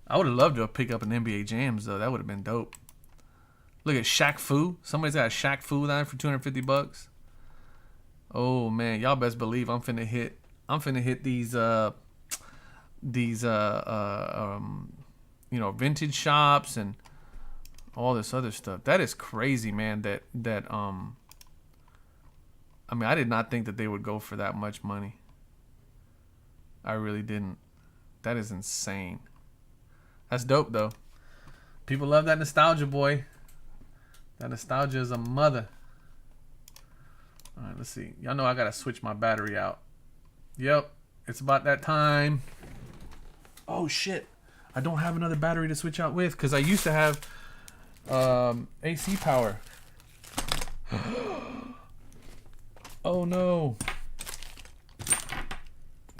I would have loved to have picked up an NBA Jams, though. That would have been dope. Look at Shaq Fu. Somebody's got a Shaq Fu down for $250. Oh, man. Y'all best believe I'm finna hit these vintage shops and all this other stuff. That is crazy, man. I mean, I did not think that they would go for that much money. I really didn't. That is insane. That's dope, though. People love that nostalgia, boy. That nostalgia is a mother. All right, let's see. Y'all know I gotta switch my battery out. Yep, it's about that time. Oh, shit. I don't have another battery to switch out with because I used to have AC power. Oh, no.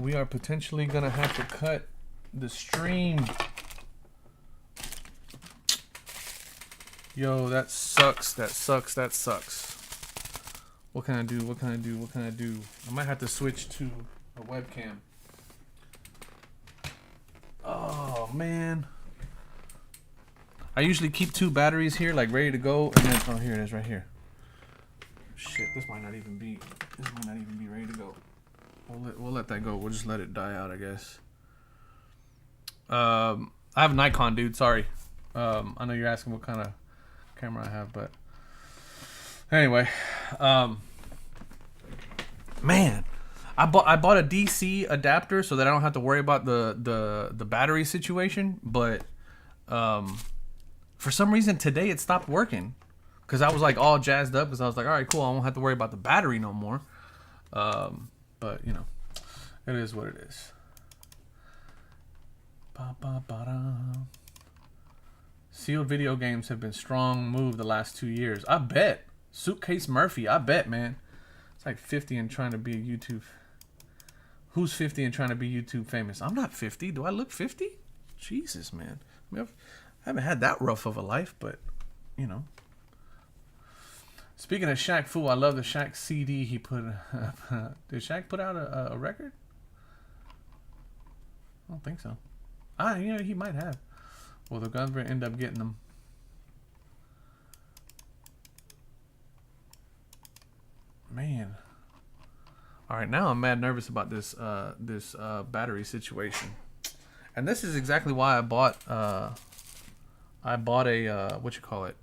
We are potentially going to have to cut the stream. Yo, that sucks. That sucks. That sucks. What can I do? What can I do? What can I do? I might have to switch to a webcam. Oh, man. I usually keep 2 batteries here, like ready to go. And then, oh, here it is right here. Shit, this might not even be ready to go. We'll let that go. We'll just let it die out, I guess. I have a Nikon, dude. Sorry. I know you're asking what kind of camera I have, but anyway, man, I bought a DC adapter so that I don't have to worry about the battery situation. But for some reason today it stopped working because I was like all jazzed up because I was like, all right, cool, I won't have to worry about the battery no more. But you know, it is what it is. Sealed video games have been strong move the last 2 years. I bet. Suitcase Murphy, I bet, man. It's like 50 and trying to be a YouTube. Who's 50 and trying to be YouTube famous? I'm not 50. Do I look 50? Jesus, man. I mean, I haven't had that rough of a life, but you know. Speaking of Shaq Fu, I love the Shaq CD he put. Did Shaq put out a record? I don't think so. Yeah, he might have. Well, the government end up getting them. Man. All right, now I'm mad nervous about this battery situation, and this is exactly why I bought a what you call it,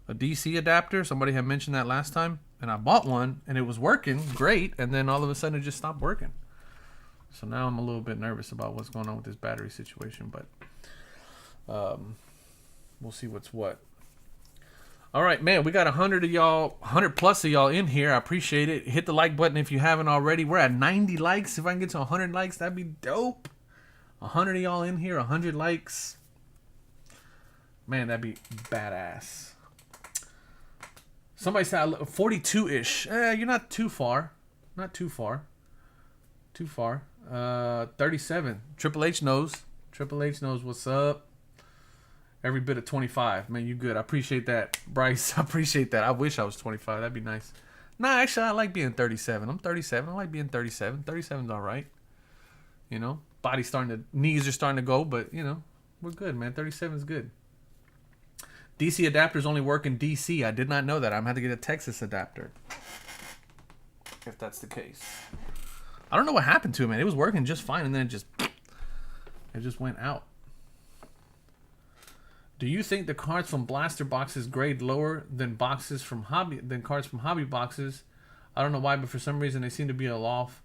a DC adapter. Somebody had mentioned that last time, and I bought one, and it was working great, and then all of a sudden it just stopped working. So now I'm a little bit nervous about what's going on with this battery situation, but we'll see what's what. All right, man, we got 100 of y'all, 100 plus of y'all in here. I appreciate it. Hit the like button if you haven't already. We're at 90 likes. If I can get to 100 likes, that'd be dope. 100 of y'all in here, 100 likes. Man, that'd be badass. Somebody said 42-ish. You're not too far. Not too far. Too far. 37. Triple H knows. Triple H knows what's up. Every bit of 25. Man, you good. I appreciate that, Bryce. I appreciate that. I wish I was 25. That'd be nice. Nah, actually, I like being 37. I'm 37. I like being 37. 37's all right. You know, knees are starting to go, but, you know, we're good, man. 37's good. DC adapters only work in DC. I did not know that. I'm going to have to get a Texas adapter. If that's the case. I don't know what happened to it, man. It was working just fine, and then it just went out. Do you think the cards from blaster boxes grade lower than cards from hobby boxes? I don't know why, but for some reason they seem to be a off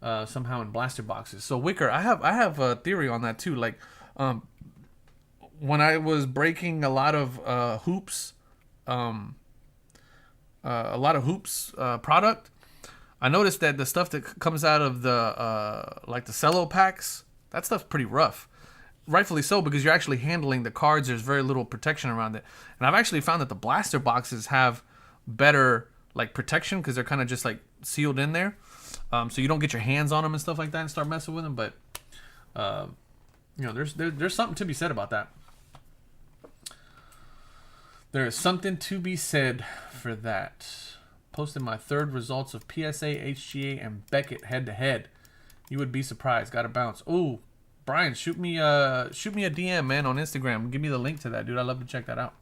somehow in blaster boxes. So Wicker, I have a theory on that too. Like when I was breaking a lot of hoops product, I noticed that the stuff that comes out of the like the cello packs, that stuff's pretty rough. Rightfully so, because you're actually handling the cards. There's very little protection around it. And I've actually found that the blaster boxes have better like protection because they're kind of just like sealed in there. So you don't get your hands on them and stuff like that and start messing with them. But, you know, there's something to be said about that. There is something to be said for that. Posted my 3rd results of PSA, HGA, and Beckett head-to-head. You would be surprised. Got to bounce. Ooh. Brian, shoot me a DM, man, on Instagram. Give me the link to that, dude. I'd love to check that out.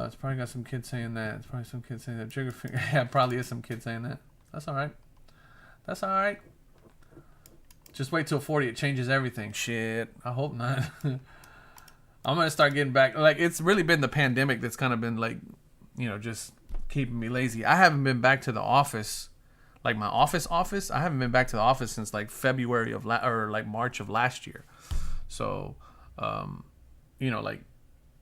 It's probably got some kids saying that. It's probably some kids saying that. Trigger finger. Yeah, probably is some kids saying that. That's all right. That's all right. Just wait till 40. It changes everything. Shit. I hope not. I'm going to start getting back. Like, it's really been the pandemic that's kind of been, like, you know, just keeping me lazy. I haven't been back to the office, like my office. I haven't been back to the office since like February of or like March of last year. So, like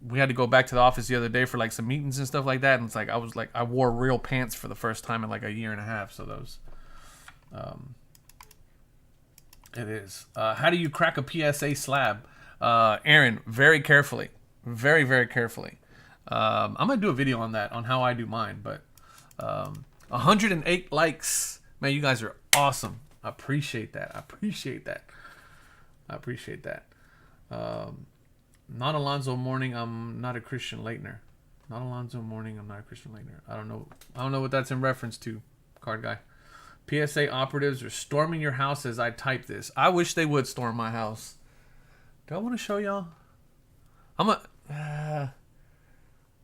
we had to go back to the office the other day for like some meetings and stuff like that. And it's like I wore real pants for the first time in like a year and a half. So those, it is. How do you crack a PSA slab, Aaron? Very carefully, very very carefully. I'm gonna do a video on that on how I do mine. But 108 likes, man, you guys are awesome. I appreciate that. Not Alonzo Mourning. I'm not a Christian Leitner. Not Alonzo Mourning. I'm not a Christian Leitner. I don't know what that's in reference to, card guy. PSA operatives are storming your house as I type this. I wish they would storm my house. Do I want to show y'all?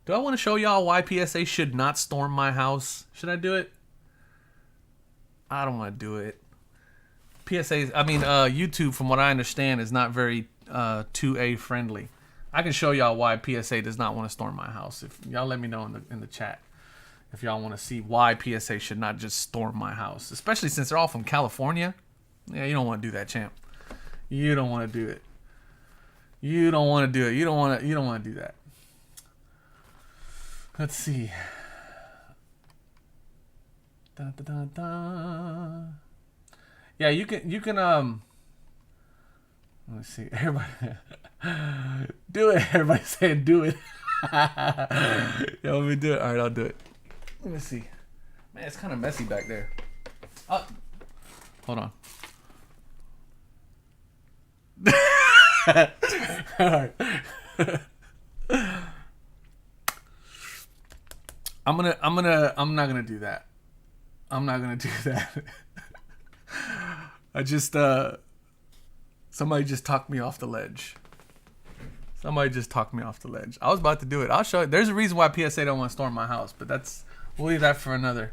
Do I want to show y'all why PSA should not storm my house? Should I do it? I don't want to do it. YouTube, from what I understand, is not very 2A friendly. I can show y'all why PSA does not want to storm my house. If y'all let me know in the chat if y'all want to see why PSA should not just storm my house, especially since they're all from California. Yeah, you don't want to do that, champ. You don't want to do it. You don't want to do that. Let's see. Dun, dun, dun, dun. Yeah, you can let's see. Everybody do it. Everybody's saying do it. Yeah, let me do it. All right, I'll do it. Let me see. Man, it's kind of messy back there. Hold on. All right. I'm not gonna do that. I just somebody just talked me off the ledge. I was about to do it. I'll show you. There's a reason why PSA don't want to storm my house, but we'll leave that for another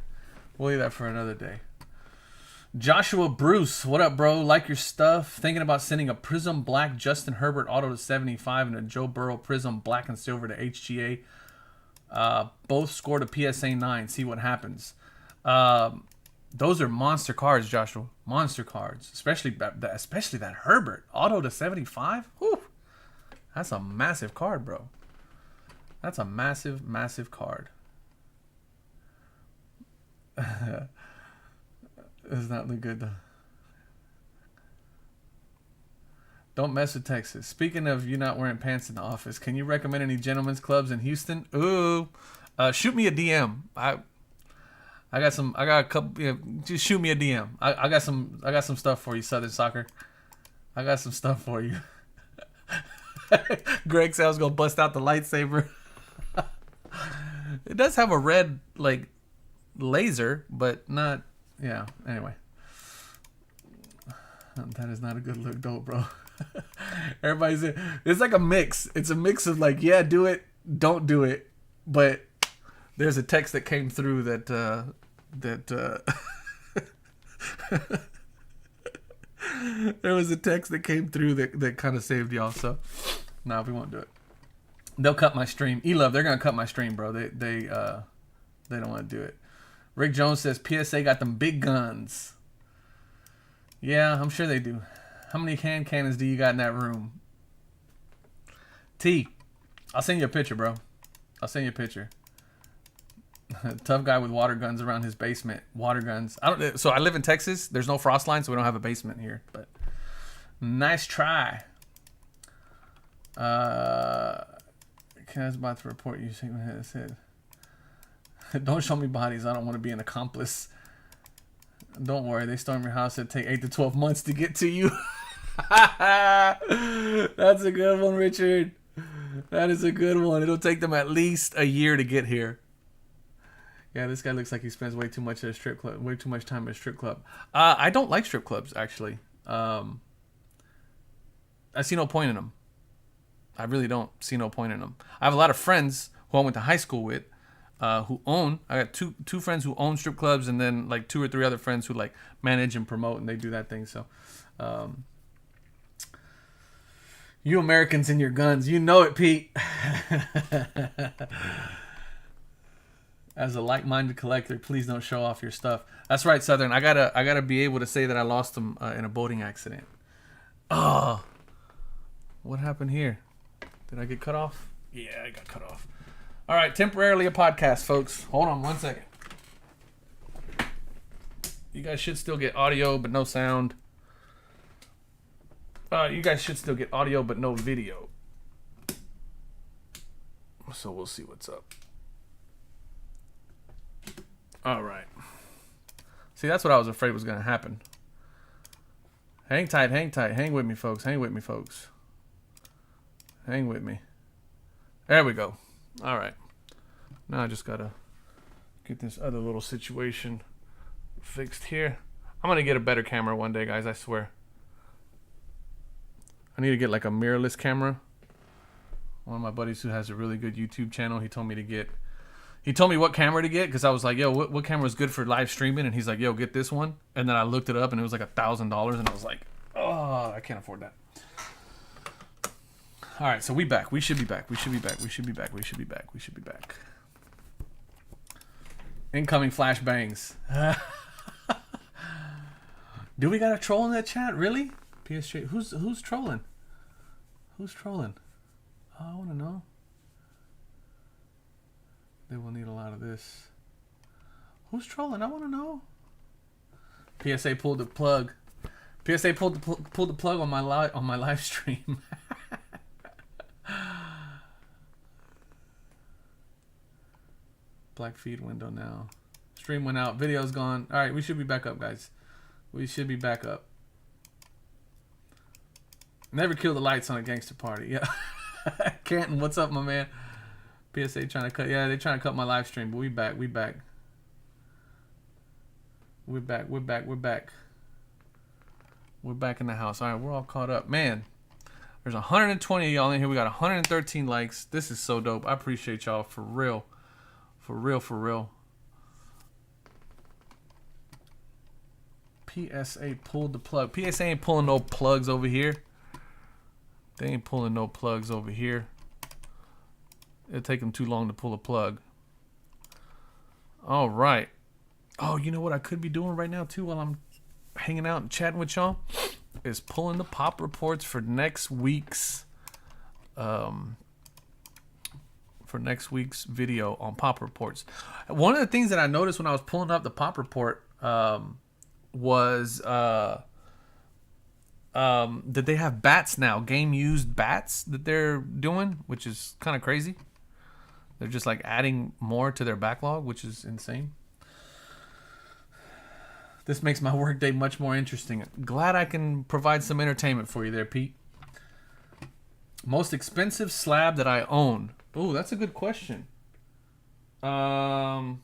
day. Joshua Bruce, what up, bro? Like your stuff. Thinking about sending a Prism Black Justin Herbert auto to 75 and a Joe Burrow Prism Black and Silver to HGA. Both scored a PSA 9. See what happens. Those are monster cards, Joshua. Monster cards. Especially that Herbert. Auto to 75? Whew. That's a massive card, bro. That's a massive, massive card. It's not look good, though. Don't mess with Texas. Speaking of you not wearing pants in the office, can you recommend any gentlemen's clubs in Houston? Ooh. Shoot me a DM. I got a couple. You know, just shoot me a DM. I got some stuff for you, Southern Soccer. I got some stuff for you. Greg said I was gonna bust out the lightsaber. It does have a red like laser, but not. Yeah. Anyway, that is not a good look, though, bro. Everybody's it's like a mix. It's a mix of like, yeah, do it, don't do it, but there's a text that came through that there was a text that came through that kind of saved y'all. So no, we won't do it. They'll cut my stream. E-Love, they're gonna cut my stream, bro. They don't want to do it. Rick Jones says PSA got them big guns. Yeah, I'm sure they do. How many hand cannons do you got in that room? T, I'll send you a picture, bro. I'll send you a picture. Tough guy with water guns around his basement. Water guns. So I live in Texas. There's no frost line, so we don't have a basement here. But nice try. I was about to report you. Said, don't show me bodies. I don't want to be an accomplice. Don't worry. They storm your house. It'll take 8 to 12 months to get to you. That's a good one, Richard. That is a good one. It'll take them at least a year to get here. Yeah, this guy looks like he spends way too much at a strip club. Way too much time at a strip club. I don't like strip clubs, actually. I see no point in them. I really don't see no point in them. I have a lot of friends who I went to high school with who own. I got two friends who own strip clubs, and then like 2 or 3 other friends who like manage and promote, and they do that thing. So, you Americans and your guns, you know it, Pete. As a like-minded collector, please don't show off your stuff. That's right, Southern. I gotta be able to say that I lost them in a boating accident. Oh, what happened here? Did I get cut off? Yeah, I got cut off. All right, temporarily a podcast, folks. Hold on 1 second. You guys should still get audio, but no sound. You guys should still get audio, but no video. So we'll see what's up. All right. See, that's what I was afraid was going to happen. Hang tight, hang tight. Hang with me, folks. Hang with me, folks. Hang with me. There we go. All right. Now I just got to get this other little situation fixed here. I'm going to get a better camera one day, guys. I swear. I need to get like a mirrorless camera. One of my buddies who has a really good YouTube channel, he told me what camera to get, because I was like, yo, what camera is good for live streaming? And he's like, yo, get this one. And then I looked it up and it was like $1,000, and I was like, oh, I can't afford that. All right, so we back. We should be back. We should be back. We should be back. We should be back. We should be back. Incoming flashbangs. Do we got a troll in that chat? Really? PSG. Who's trolling? Who's trolling? Oh, I want to know. They will need a lot of this. Who's trolling? I want to know. PSA pulled the plug. PSA pulled the plug on my live stream. Black feed window now. Stream went out. Video's gone. All right, we should be back up, guys. We should be back up. Never kill the lights on a gangster party. Yeah. Canton, what's up, my man? PSA trying to cut. Yeah, they're trying to cut my live stream, but we back. We back. We're back. We're back. We're back. We're back in the house. All right, we're all caught up. Man, there's 120 of y'all in here. We got 113 likes. This is so dope. I appreciate y'all for real. For real, for real. PSA pulled the plug. PSA ain't pulling no plugs over here. They ain't pulling no plugs over here. It'll take them too long to pull a plug. All right. Oh, you know what I could be doing right now, too, while I'm hanging out and chatting with y'all? Is pulling the pop reports for next week's video on pop reports. One of the things that I noticed when I was pulling up the pop report was that they have bats now, game used bats that they're doing, which is kind of crazy. They're just like adding more to their backlog, which is insane. This makes my workday much more interesting. Glad I can provide some entertainment for you there, Pete. Most expensive slab that I own. Oh, that's a good question. I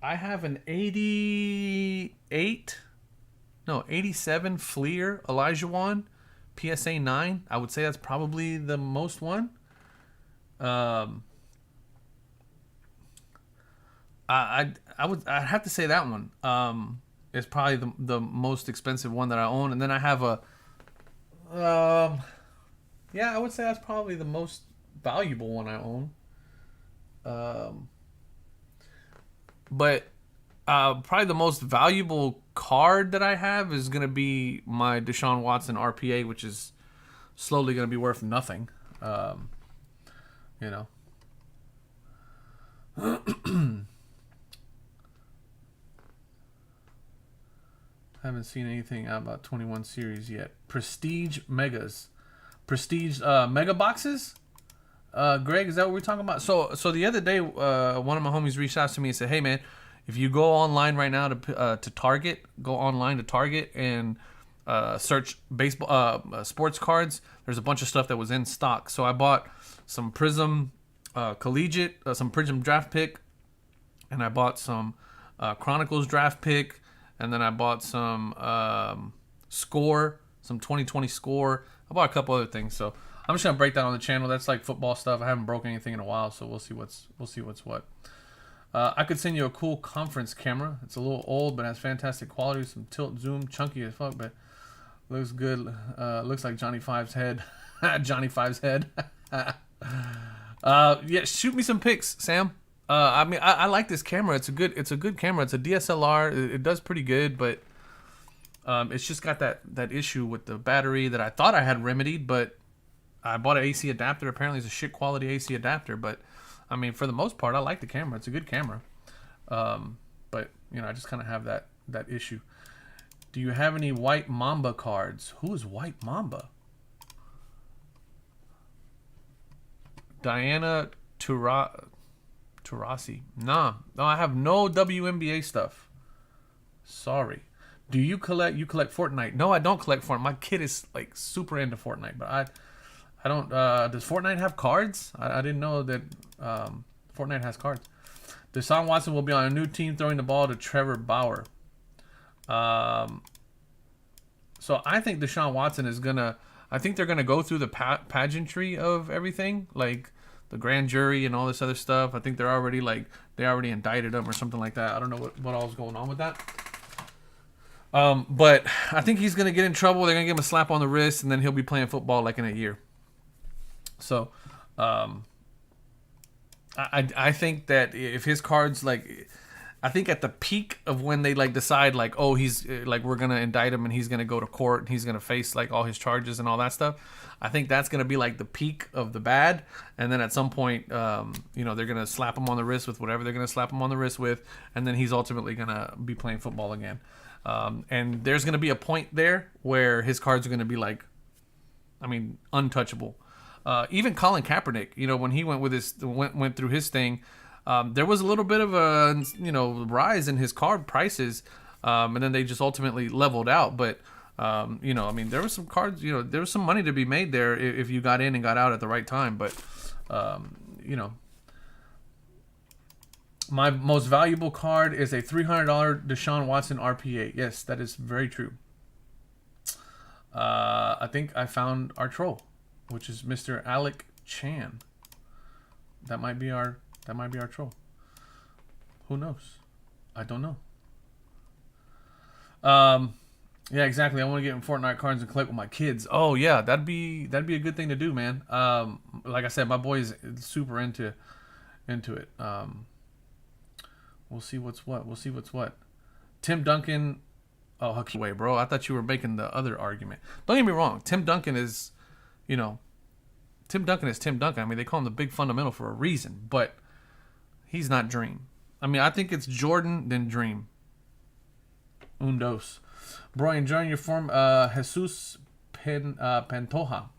have an 87 Fleer Elijah PSA 9. I would say that's probably the most one. I'd have to say that one is probably the most expensive one that I own, and then I have a yeah, I would say that's probably the most valuable one I own. But probably the most valuable card that I have is going to be my Deshaun Watson RPA, which is slowly going to be worth nothing. You know. Haven't seen anything out about 21 series yet. Prestige Megas. Prestige Mega Boxes? Greg, is that what we're talking about? So the other day, one of my homies reached out to me and said, hey, man, if you go online right now to Target, go online to Target and search baseball sports cards, there's a bunch of stuff that was in stock. So I bought some Prism Collegiate, some Prism Draft Pick, and I bought some Chronicles Draft Pick, and then I bought some Score, some 2020 Score. I bought a couple other things, so I'm just gonna break that on the channel. That's like football stuff. I haven't broken anything in a while, so we'll see what's what. I could send you a cool conference camera. It's a little old, but has fantastic quality. Some tilt, zoom, chunky as fuck, but looks good. Looks like Johnny Five's head. Johnny Five's head. Yeah, shoot me some pics, Sam. I mean, I like this camera. It's a good camera. It's a DSLR. It does pretty good, but it's just got that issue with the battery that I thought I had remedied, but I bought an AC adapter. Apparently, it's a shit quality AC adapter, but I mean, for the most part, I like the camera. It's a good camera. But you know, I just kind of have that issue. Do you have any White Mamba cards? Who is White Mamba? Diana Taurasi. Nah, no, I have no WNBA stuff. Sorry. Do you collect? You collect Fortnite? No, I don't collect Fortnite. My kid is like super into Fortnite, but I don't. Does Fortnite have cards? I didn't know that Fortnite has cards. Deshaun Watson will be on a new team throwing the ball to Trevor Bauer. So I think Deshaun Watson is gonna. I think they're gonna go through the pageantry of everything, like the grand jury and all this other stuff. I think they're already they already indicted him or something like that. I don't know what all is going on with that. But I think he's gonna get in trouble. They're gonna give him a slap on the wrist, and then he'll be playing football like in a year. So, I think that if his cards I think at the peak of when they decide oh he's we're gonna indict him and he's gonna go to court and he's gonna face all his charges and all that stuff. I think that's gonna be the peak of the bad, and then at some point they're gonna slap him on the wrist with whatever they're gonna slap him on the wrist with, and then he's ultimately gonna be playing football again. And there's gonna be a point there where his cards are gonna be untouchable. Even Colin Kaepernick, when he went through his thing, there was a little bit of a rise in his card prices, and then they just ultimately leveled out. But there was some cards, there was some money to be made there if you got in and got out at the right time. But my most valuable card is a $300 Deshaun Watson RPA. Yes, that is very true. I think I found our troll, which is Mr. Alec Chan. That might be our troll. Who knows? I don't know. Yeah, exactly. I want to get in Fortnite cards and collect with my kids. Oh yeah, that'd be a good thing to do, man. Like I said, my boy is super into it. We'll see what's what. Tim Duncan. Oh, wait, bro. I thought you were making the other argument. Don't get me wrong. Tim Duncan is Tim Duncan. I mean, they call him the big fundamental for a reason, but he's not Dream. I mean, I think it's Jordan, then Dream. Undos. Bro, enjoying your form. Jesus Pantoja.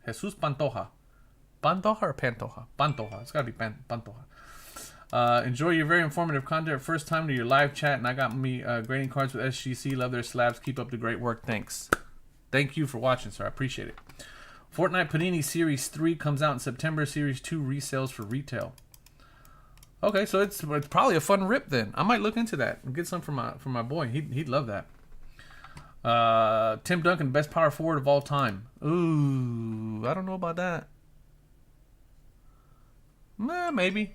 Jesus Pantoja. Pantoja or Pantoja? Pantoja. It's got to be Pantoja. Enjoy your very informative content. First time to your live chat, and I got me grading cards with SGC. Love their slabs. Keep up the great work. Thanks. Thank you for watching, sir. I appreciate it. Fortnite Panini Series 3 comes out in September. Series 2 resales for retail. Okay, so it's probably a fun rip then. I might look into that and get some for my boy. He'd love that. Tim Duncan, best power forward of all time. Ooh, I don't know about that. Maybe.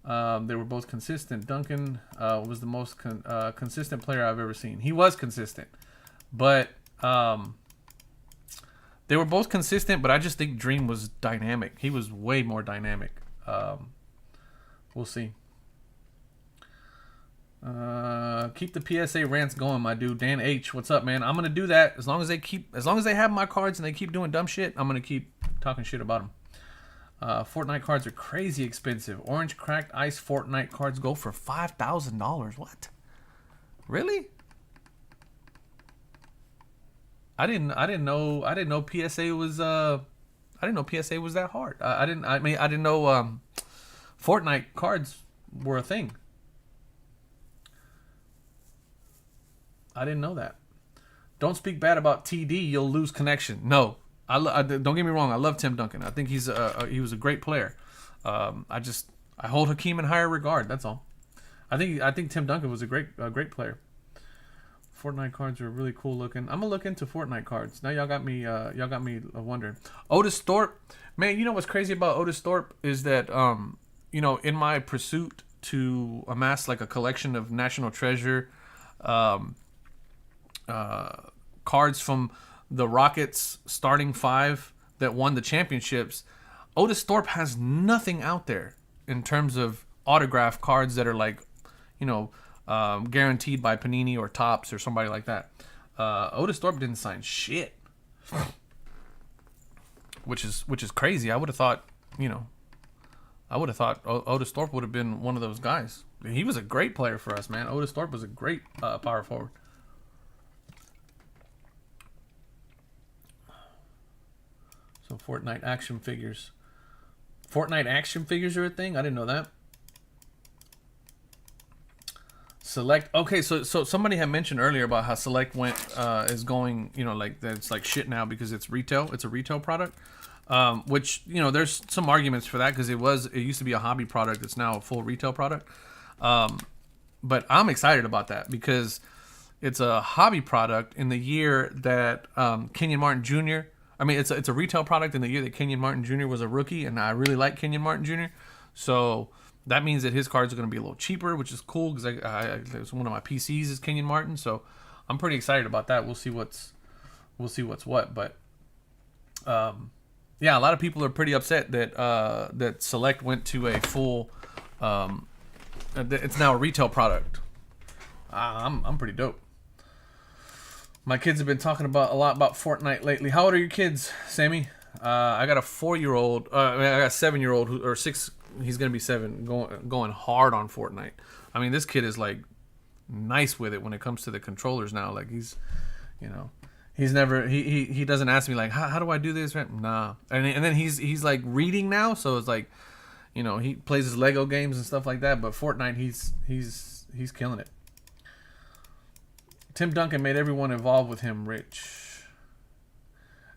They were both consistent. Duncan was the most consistent player I've ever seen. He was consistent, but they were both consistent. But I just think Dream was dynamic. He was way more dynamic. We'll see. Keep the PSA rants going, my dude. Dan H, what's up, man? I'm gonna do that as long as they have my cards and they keep doing dumb shit. I'm gonna keep talking shit about them. Fortnite cards are crazy expensive. Orange cracked ice Fortnite cards go for $5,000. What? Really? I didn't know PSA was that hard. I didn't know Fortnite cards were a thing. I didn't know that. Don't speak bad about TD. You'll lose connection. No. Don't get me wrong. I love Tim Duncan. I think he was a great player. I hold Hakeem in higher regard. That's all. I think Tim Duncan was a great player. Fortnite cards are really cool looking. I'm gonna look into Fortnite cards. Now y'all got me wondering. Otis Thorpe, man. You know what's crazy about Otis Thorpe is that in my pursuit to amass like a collection of National Treasure cards from the Rockets starting five that won the championships, Otis Thorpe has nothing out there. in terms of autograph cards that are like, you know, guaranteed by Panini or Topps or somebody like that. Otis Thorpe didn't sign shit, which is crazy. I would have thought, you know, Otis Thorpe would have been one of those guys. He was a great player for us, man. Otis Thorpe was a great power forward. So Fortnite action figures. Fortnite action figures are a thing? I didn't know that. Select. Okay, so somebody had mentioned earlier about how Select is going, you know, like it's like shit now because it's retail. It's a retail product. Which, you know, there's some arguments for that because it used to be a hobby product. It's now a full retail product. But I'm excited about that because it's a hobby product in the year that Kenyon Martin Jr. I mean, it's a retail product in the year that Kenyon Martin Jr. was a rookie, and I really like Kenyon Martin Jr. So that means that his cards are going to be a little cheaper, which is cool because it's one of my PCs is Kenyon Martin, so I'm pretty excited about that. We'll see what's what, but yeah, a lot of people are pretty upset that that Select went to a full. It's now a retail product. I'm pretty dope. My kids have been talking a lot about Fortnite lately. How old are your kids, Sammy? I got a 4-year-old. I got a 7-year-old or 6. He's gonna be 7, going hard on Fortnite. I mean, this kid is like nice with it when it comes to the controllers now. Like he's, you know, he's never he doesn't ask me like how do I do this? Nah. And then he's like reading now, so it's like, you know, he plays his Lego games and stuff like that. But Fortnite, he's killing it. Tim Duncan made everyone involved with him rich.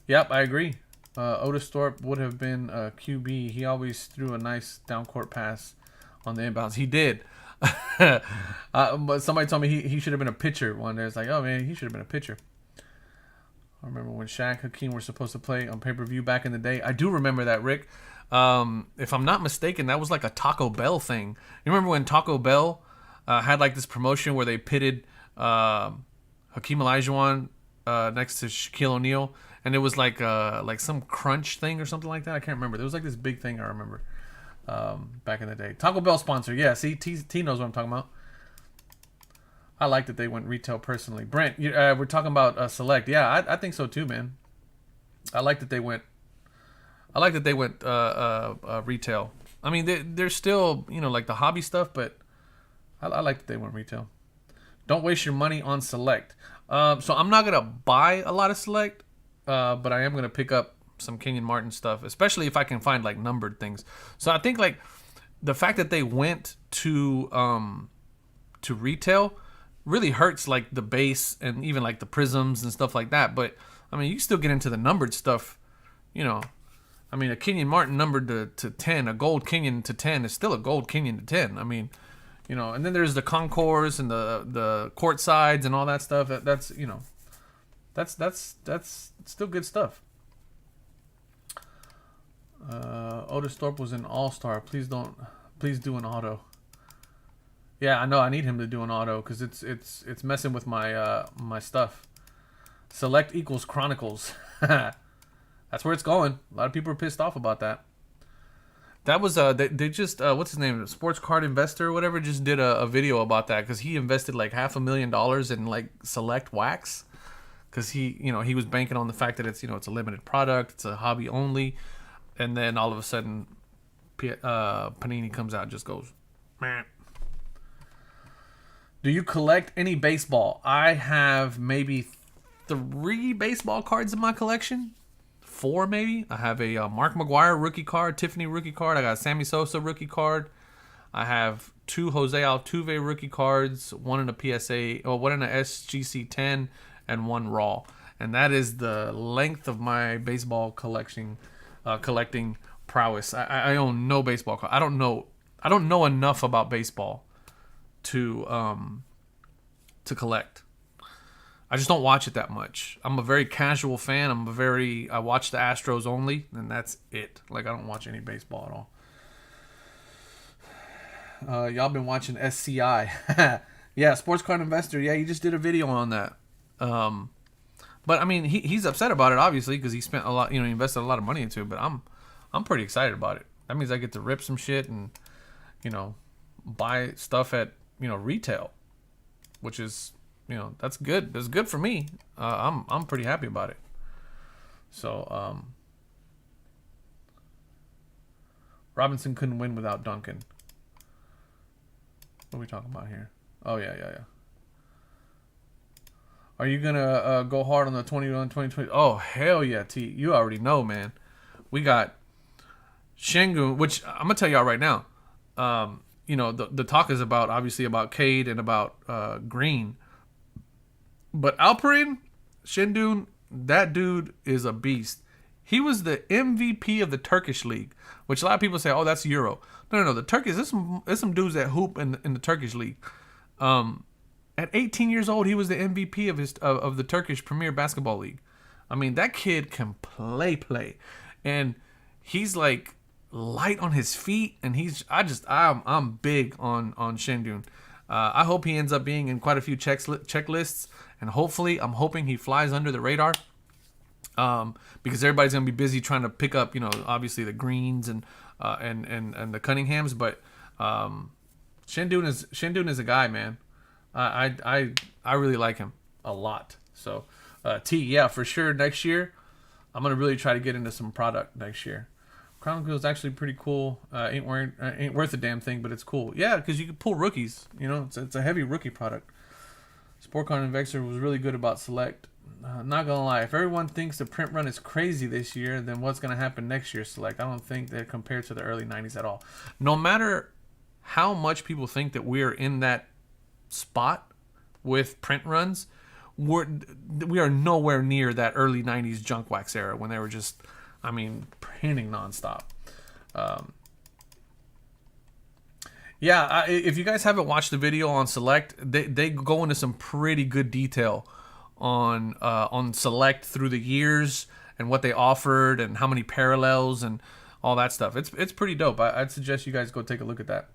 Yep, I agree. Otis Thorpe would have been a QB. He always threw a nice down court pass on the inbounds. He did. But somebody told me he should have been a pitcher one day. It's like, oh man, he should have been a pitcher. I remember when Shaq, Hakeem were supposed to play on pay-per-view back in the day. I do remember that, Rick. If I'm not mistaken, that was like a Taco Bell thing. You remember when Taco Bell had like this promotion where they pitted Hakeem Olajuwon next to Shaquille O'Neal, and it was like some crunch thing or something like that. I can't remember. There was like this big thing I remember back in the day. Taco Bell sponsor, yeah. See, T knows what I'm talking about. I like that they went retail personally. Brent, we're talking about Select. Yeah, I think so too, man. I like that they went retail. I mean, they're still, you know, like the hobby stuff, but I like that they went retail. Don't waste your money on Select. So I'm not gonna buy a lot of Select, but I am gonna pick up some Kenyon Martin stuff, especially if I can find like numbered things. So I think like the fact that they went to retail really hurts like the base and even like the prisms and stuff like that. But I mean, you can still get into the numbered stuff, you know. I mean, a Kenyon Martin numbered to 10, a gold Kenyon to 10 is still a gold Kenyon to 10. I mean, you know, and then there's the concourse and the court sides and all that stuff. That's, you know, that's still good stuff. Otis Thorpe was an all-star. Please do an auto. Yeah, I know. I need him to do an auto because it's messing with my my stuff. Select equals Chronicles. That's where it's going. A lot of people are pissed off about that. That was they just what's his name? Sports Card Investor or whatever just did a video about that because he invested like $500,000 in like Select wax because he was banking on the fact that it's a limited product, it's a hobby only, and then all of a sudden Panini comes out and just goes, man. Do you collect any baseball? I have maybe 3 baseball cards in my collection. 4 maybe. I have a Mark McGwire rookie card, Tiffany rookie card. I got a Sammy Sosa rookie card. I have 2 Jose Altuve rookie cards, 1 in a PSA, or 1 in a SGC 10, and 1 raw. And that is the length of my baseball collecting prowess. I own no baseball card. I don't know enough about baseball to collect. I just don't watch it that much. I'm a very casual fan. I watch the Astros only, and that's it. Like, I don't watch any baseball at all. Y'all been watching SCI. Yeah, Sports Card Investor. Yeah, you just did a video on that. But I mean, he's upset about it, obviously, because he spent a lot, he invested a lot of money into it, but I'm pretty excited about it. That means I get to rip some shit and, you know, buy stuff at, you know, retail, which is, you know, that's good. That's good for me. I'm pretty happy about it. So Robinson couldn't win without Duncan. What are we talking about here? Oh yeah. Are you gonna go hard on the 2020? Oh hell yeah, T. You already know, man. We got Şengün, which I'm gonna tell y'all right now. You know, the talk is about, obviously, about Cade and about Green, but Alperen Şengün, that dude is a beast. He was the MVP of the Turkish league, which a lot of people say, oh, that's Euro. No. The Turkish, there's some dudes that hoop in the Turkish league. At 18 years old, he was the MVP of the Turkish Premier Basketball League. I mean, that kid can play, and he's like light on his feet, and I'm big on Şengün. I hope he ends up being in quite a few checklists, and hopefully, I'm hoping he flies under the radar. Because everybody's gonna be busy trying to pick up, you know, obviously the Greens and the Cunninghams, but Şengün is a guy, man. I really like him a lot. So T, yeah, for sure. Next year, I'm gonna really try to get into some product next year. Chronicle is actually pretty cool. Ain't worth a damn thing, but it's cool. Yeah, because you can pull rookies. You know, it's a heavy rookie product. Sport Card Invexor was really good about Select. Not gonna lie, if everyone thinks the print run is crazy this year, then what's gonna happen next year, Select? I don't think they're compared to the early 90s at all. No matter how much people think that we're in that spot with print runs, we are nowhere near that early 90s junk wax era when they were just, I mean, printing nonstop. Yeah, if you guys haven't watched the video on Select, they go into some pretty good detail on Select through the years and what they offered and how many parallels and all that stuff. It's pretty dope. I'd suggest you guys go take a look at that.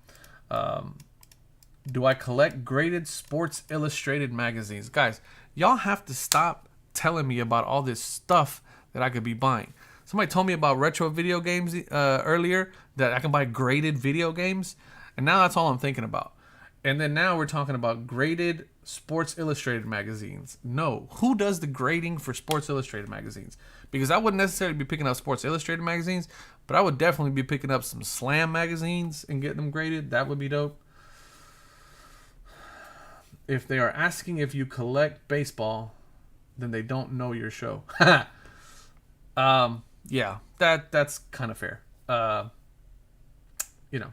Do I collect graded Sports Illustrated magazines? Guys, y'all have to stop telling me about all this stuff that I could be buying. Somebody told me about retro video games earlier, that I can buy graded video games, and now that's all I'm thinking about. And then now we're talking about graded Sports Illustrated magazines. No, who does the grading for Sports Illustrated magazines? Because I wouldn't necessarily be picking up Sports Illustrated magazines, but I would definitely be picking up some Slam magazines and getting them graded. That would be dope. If they are asking if you collect baseball, then they don't know your show. Yeah, that's kind of fair. You know,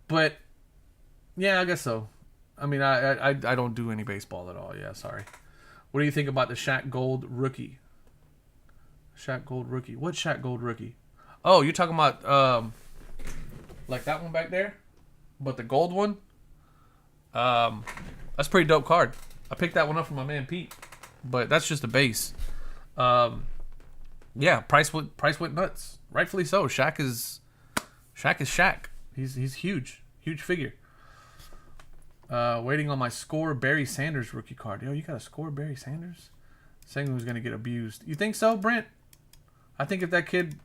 but yeah, I guess so. I mean, I don't do any baseball at all. Yeah, sorry. What do you think about the Shaq Gold rookie? Shaq Gold rookie. What Shaq Gold rookie? Oh, you're talking about like that one back there, but the gold one. That's a pretty dope card. I picked that one up from my man Pete, but that's just a base. Yeah, price went nuts. Rightfully so. Shaq is Shaq. He's huge figure. Waiting on my Score Barry Sanders rookie card. Yo, you got a Score Barry Sanders? Saying who's gonna get abused. You think so, Brent? I think if that kid,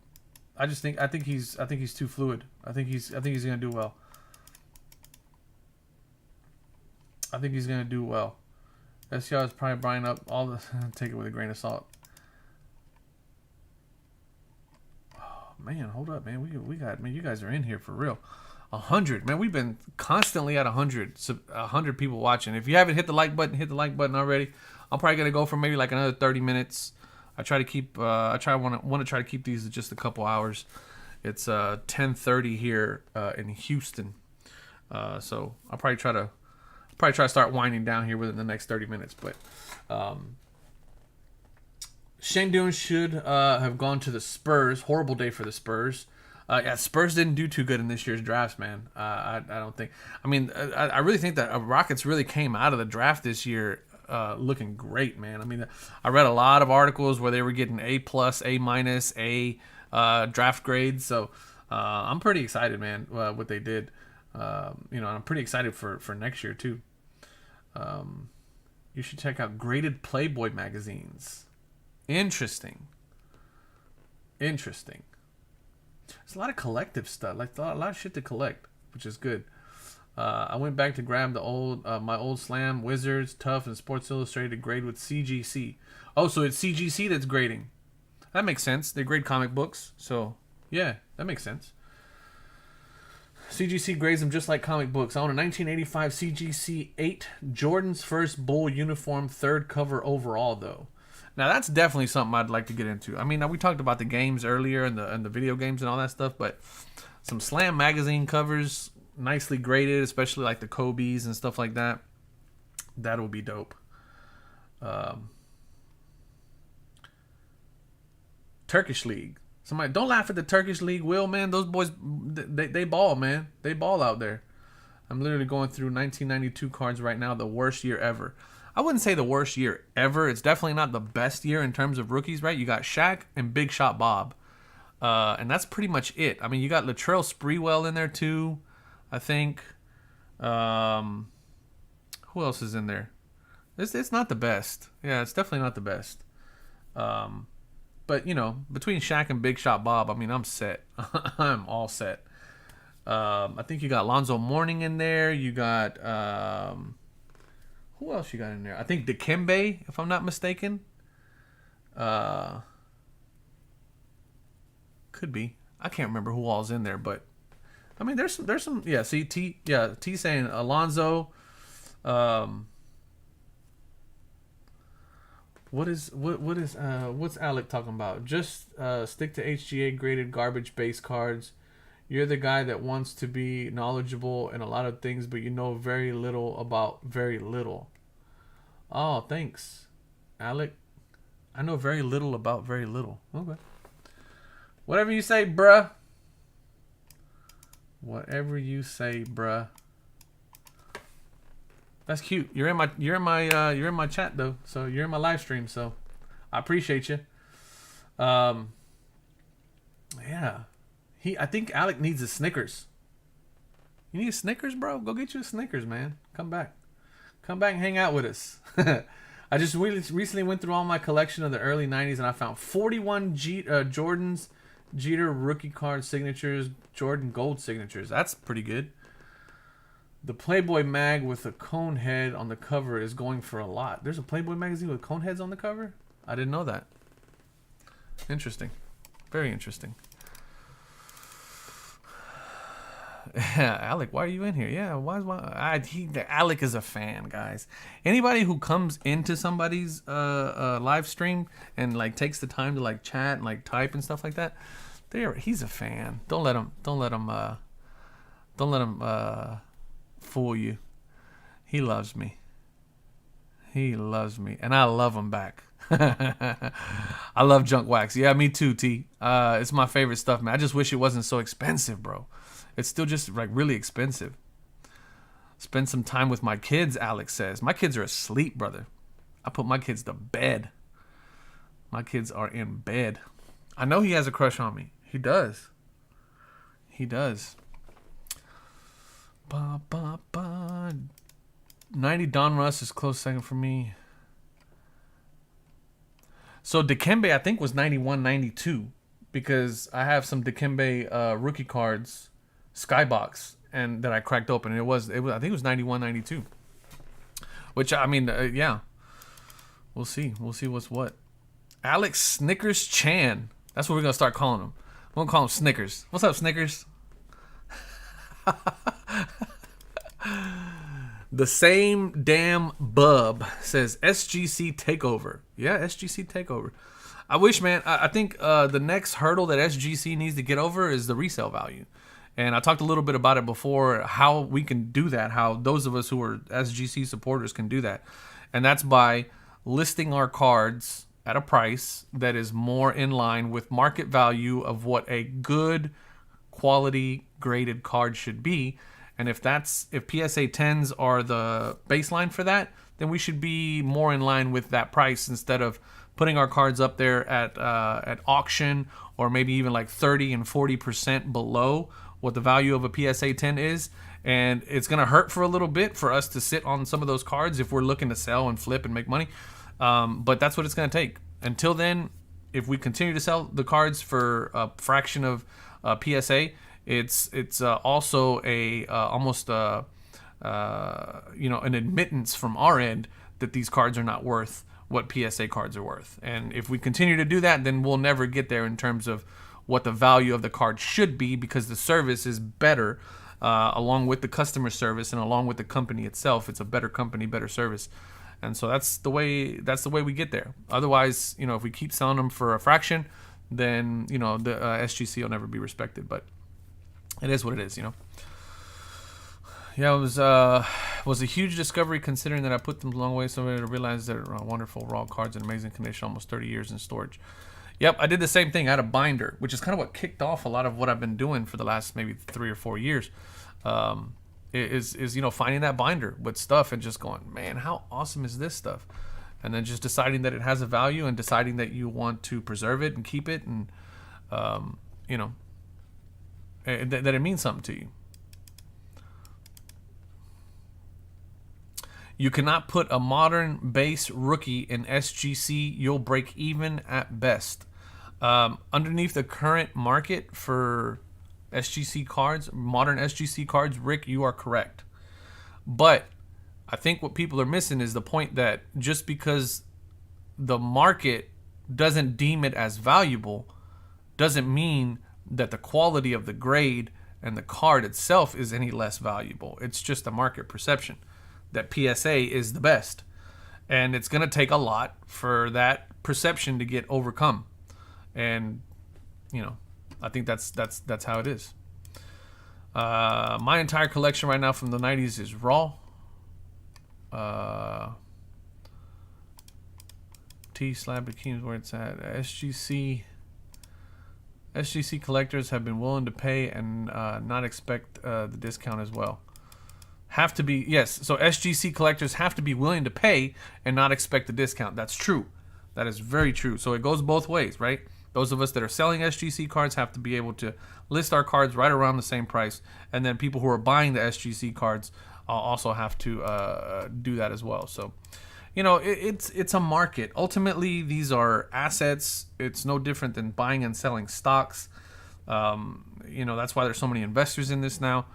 I think he's too fluid. I think he's gonna do well. I think he's gonna do well. SCR is probably buying up all the. Take it with a grain of salt. Oh man, hold up, man. We got, man. You guys are in here for real. 100, man. We've been constantly at 100. 100 people watching. If you haven't hit the like button, hit the like button already. I'm probably gonna go for maybe like another 30 minutes. I try to keep. Want to try to keep these just a couple hours. It's 10:30 here in Houston. So I'll probably try to start winding down here within the next 30 minutes. But Şengün should have gone to the Spurs. Horrible day for the Spurs. Yeah, Spurs didn't do too good in this year's drafts, man. I don't think. I mean, I really think that Rockets really came out of the draft this year looking great, man. I mean, I read a lot of articles where they were getting A+, A-, A draft grades. So I'm pretty excited, man, what they did. And I'm pretty excited for next year too. You should check out graded Playboy magazines. Interesting. There's a lot of collective stuff, like a lot of shit to collect. which is good. I went back to grab the old my old Slam Wizards Tough and Sports Illustrated grade with CGC. Oh, so it's CGC that's grading. That makes sense. They grade comic books, so yeah, that makes sense. CGC grades them just like comic books. I own a 1985 CGC 8 Jordan's first Bull uniform, third cover overall though. Now that's definitely something I'd like to get into. I mean, we talked about the games earlier and the video games and all that stuff, but some Slam magazine covers, nicely graded, especially like the Kobe's and stuff like that. That would be dope. Turkish League. Somebody, don't laugh at the Turkish League, Will, man. Those boys, they ball, man. They ball out there. I'm literally going through 1992 cards right now, the worst year ever. I wouldn't say the worst year ever. It's definitely not the best year in terms of rookies, right? You got Shaq and Big Shot Bob. And that's pretty much it. I mean, you got Latrell Sprewell in there too, I think. Who else is in there? It's not the best. Yeah, it's definitely not the best. But, you know, between Shaq and Big Shot Bob, I mean, I'm set. I'm all set. I think you got Lonzo Mourning in there. You got... who else you got in there? I think Dikembe, if I'm not mistaken. Could be. I can't remember who all's in there, but... I mean, there's some... Yeah, see, T saying Alonzo... what's Alec talking about? Just stick to HGA graded garbage base cards. You're the guy that wants to be knowledgeable in a lot of things, but you know very little about very little. Oh, thanks, Alec. I know very little about very little. Okay. Whatever you say, bruh. Whatever you say, bruh. That's cute. You're in my chat though. So you're in my live stream. So I appreciate you. Yeah. I think Alec needs a Snickers. You need a Snickers, bro? Go get you a Snickers, man. Come back and hang out with us. I just recently went through all my collection of the early 90s and I found 41 Jordan's Jeter rookie card signatures, Jordan gold signatures. That's pretty good. The Playboy mag with a cone head on the cover is going for a lot. There's a Playboy magazine with cone heads on the cover? I didn't know that. Interesting. Very interesting. Yeah, Alec, why are you in here? Yeah, Alec is a fan, guys. Anybody who comes into somebody's live stream and like takes the time to like chat and like type and stuff like that, he's a fan. Don't let him fool you. He loves me. And I love him back. I love junk wax. Yeah, me too, T. It's my favorite stuff, man. I just wish it wasn't so expensive, bro. It's still just like really expensive. Spend some time with my kids, Alex says. My kids are asleep, brother. I put my kids to bed. My kids are in bed. I know he has a crush on me. He does. 90 Don Russ is close second for me. So Dikembe I think was 91, 92 because I have some Dikembe rookie cards, Skybox, and that I cracked open. And it was I think it was 91, 92. Which I mean, yeah. We'll see what's what. Alex Snickers Chan. That's what we're gonna start calling him. We're gonna call him Snickers. What's up, Snickers? The same damn bub says SGC takeover. Yeah, SGC takeover. I wish, man. I think the next hurdle that SGC needs to get over is the resale value. And I talked a little bit about it before, how we can do that, how those of us who are SGC supporters can do that. And that's by listing our cards at a price that is more in line with market value of what a good quality graded card should be. And if PSA 10s are the baseline for that, then we should be more in line with that price instead of putting our cards up there at auction or maybe even like 30 and 40% below what the value of a PSA 10 is. And it's going to hurt for a little bit for us to sit on some of those cards if we're looking to sell and flip and make money. But that's what it's going to take. Until then, if we continue to sell the cards for a fraction of PSA, it's also a almost an admittance from our end that these cards are not worth what PSA cards are worth. And if we continue to do that, then we'll never get there in terms of what the value of the card should be, because the service is better, along with the customer service and along with the company itself. It's a better company, better service. And so that's the way we get there. Otherwise, if we keep selling them for a fraction, then the SGC will never be respected. But it is what it is. Yeah, it was a huge discovery, considering that I put them a long way. Somebody to realize that wonderful raw cards in amazing condition, almost 30 years in storage. Yep, I did the same thing. I had a binder, which is kind of what kicked off a lot of what I've been doing for the last maybe 3 or 4 years. Is finding that binder with stuff and just going, man, how awesome is this stuff? And then just deciding that it has a value and deciding that you want to preserve it and keep it, and that it means something to you. You cannot put a modern base rookie in SGC. You'll break even at best. Underneath the current market for SGC cards, modern SGC cards, Rick, you are correct. But I think what people are missing is the point that just because the market doesn't deem it as valuable doesn't mean that the quality of the grade and the card itself is any less valuable. It's just a market perception that PSA is the best. And it's going to take a lot for that perception to get overcome. And, I think that's how it is. My entire collection right now from the 90s is raw. Slab Bikinis where it's at. SGC collectors have been willing to pay and not expect the discount as well. Have to be, yes. So SGC collectors have to be willing to pay and not expect the discount. That's true. That is very true. So it goes both ways, right? Those of us that are selling SGC cards have to be able to list our cards right around the same price, and then people who are buying the SGC cards also have to do that as well. So, it's a market. Ultimately, these are assets. It's no different than buying and selling stocks. That's why there's so many investors in this now.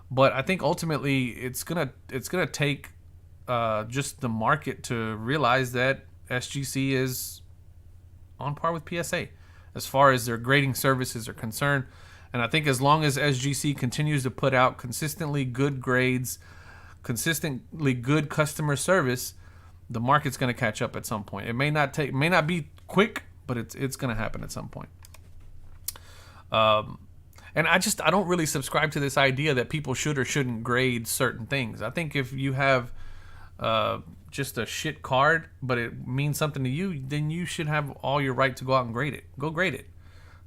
But I think ultimately it's gonna take just the market to realize that SGC is on par with PSA as far as their grading services are concerned. And I think as long as SGC continues to put out consistently good grades, consistently good customer service, the market's going to catch up at some point. It may not be quick, but it's going to happen at some point. And I don't really subscribe to this idea that people should or shouldn't grade certain things. I think if you have just a shit card, but it means something to you, then you should have all your right to go out and grade it. Go grade it.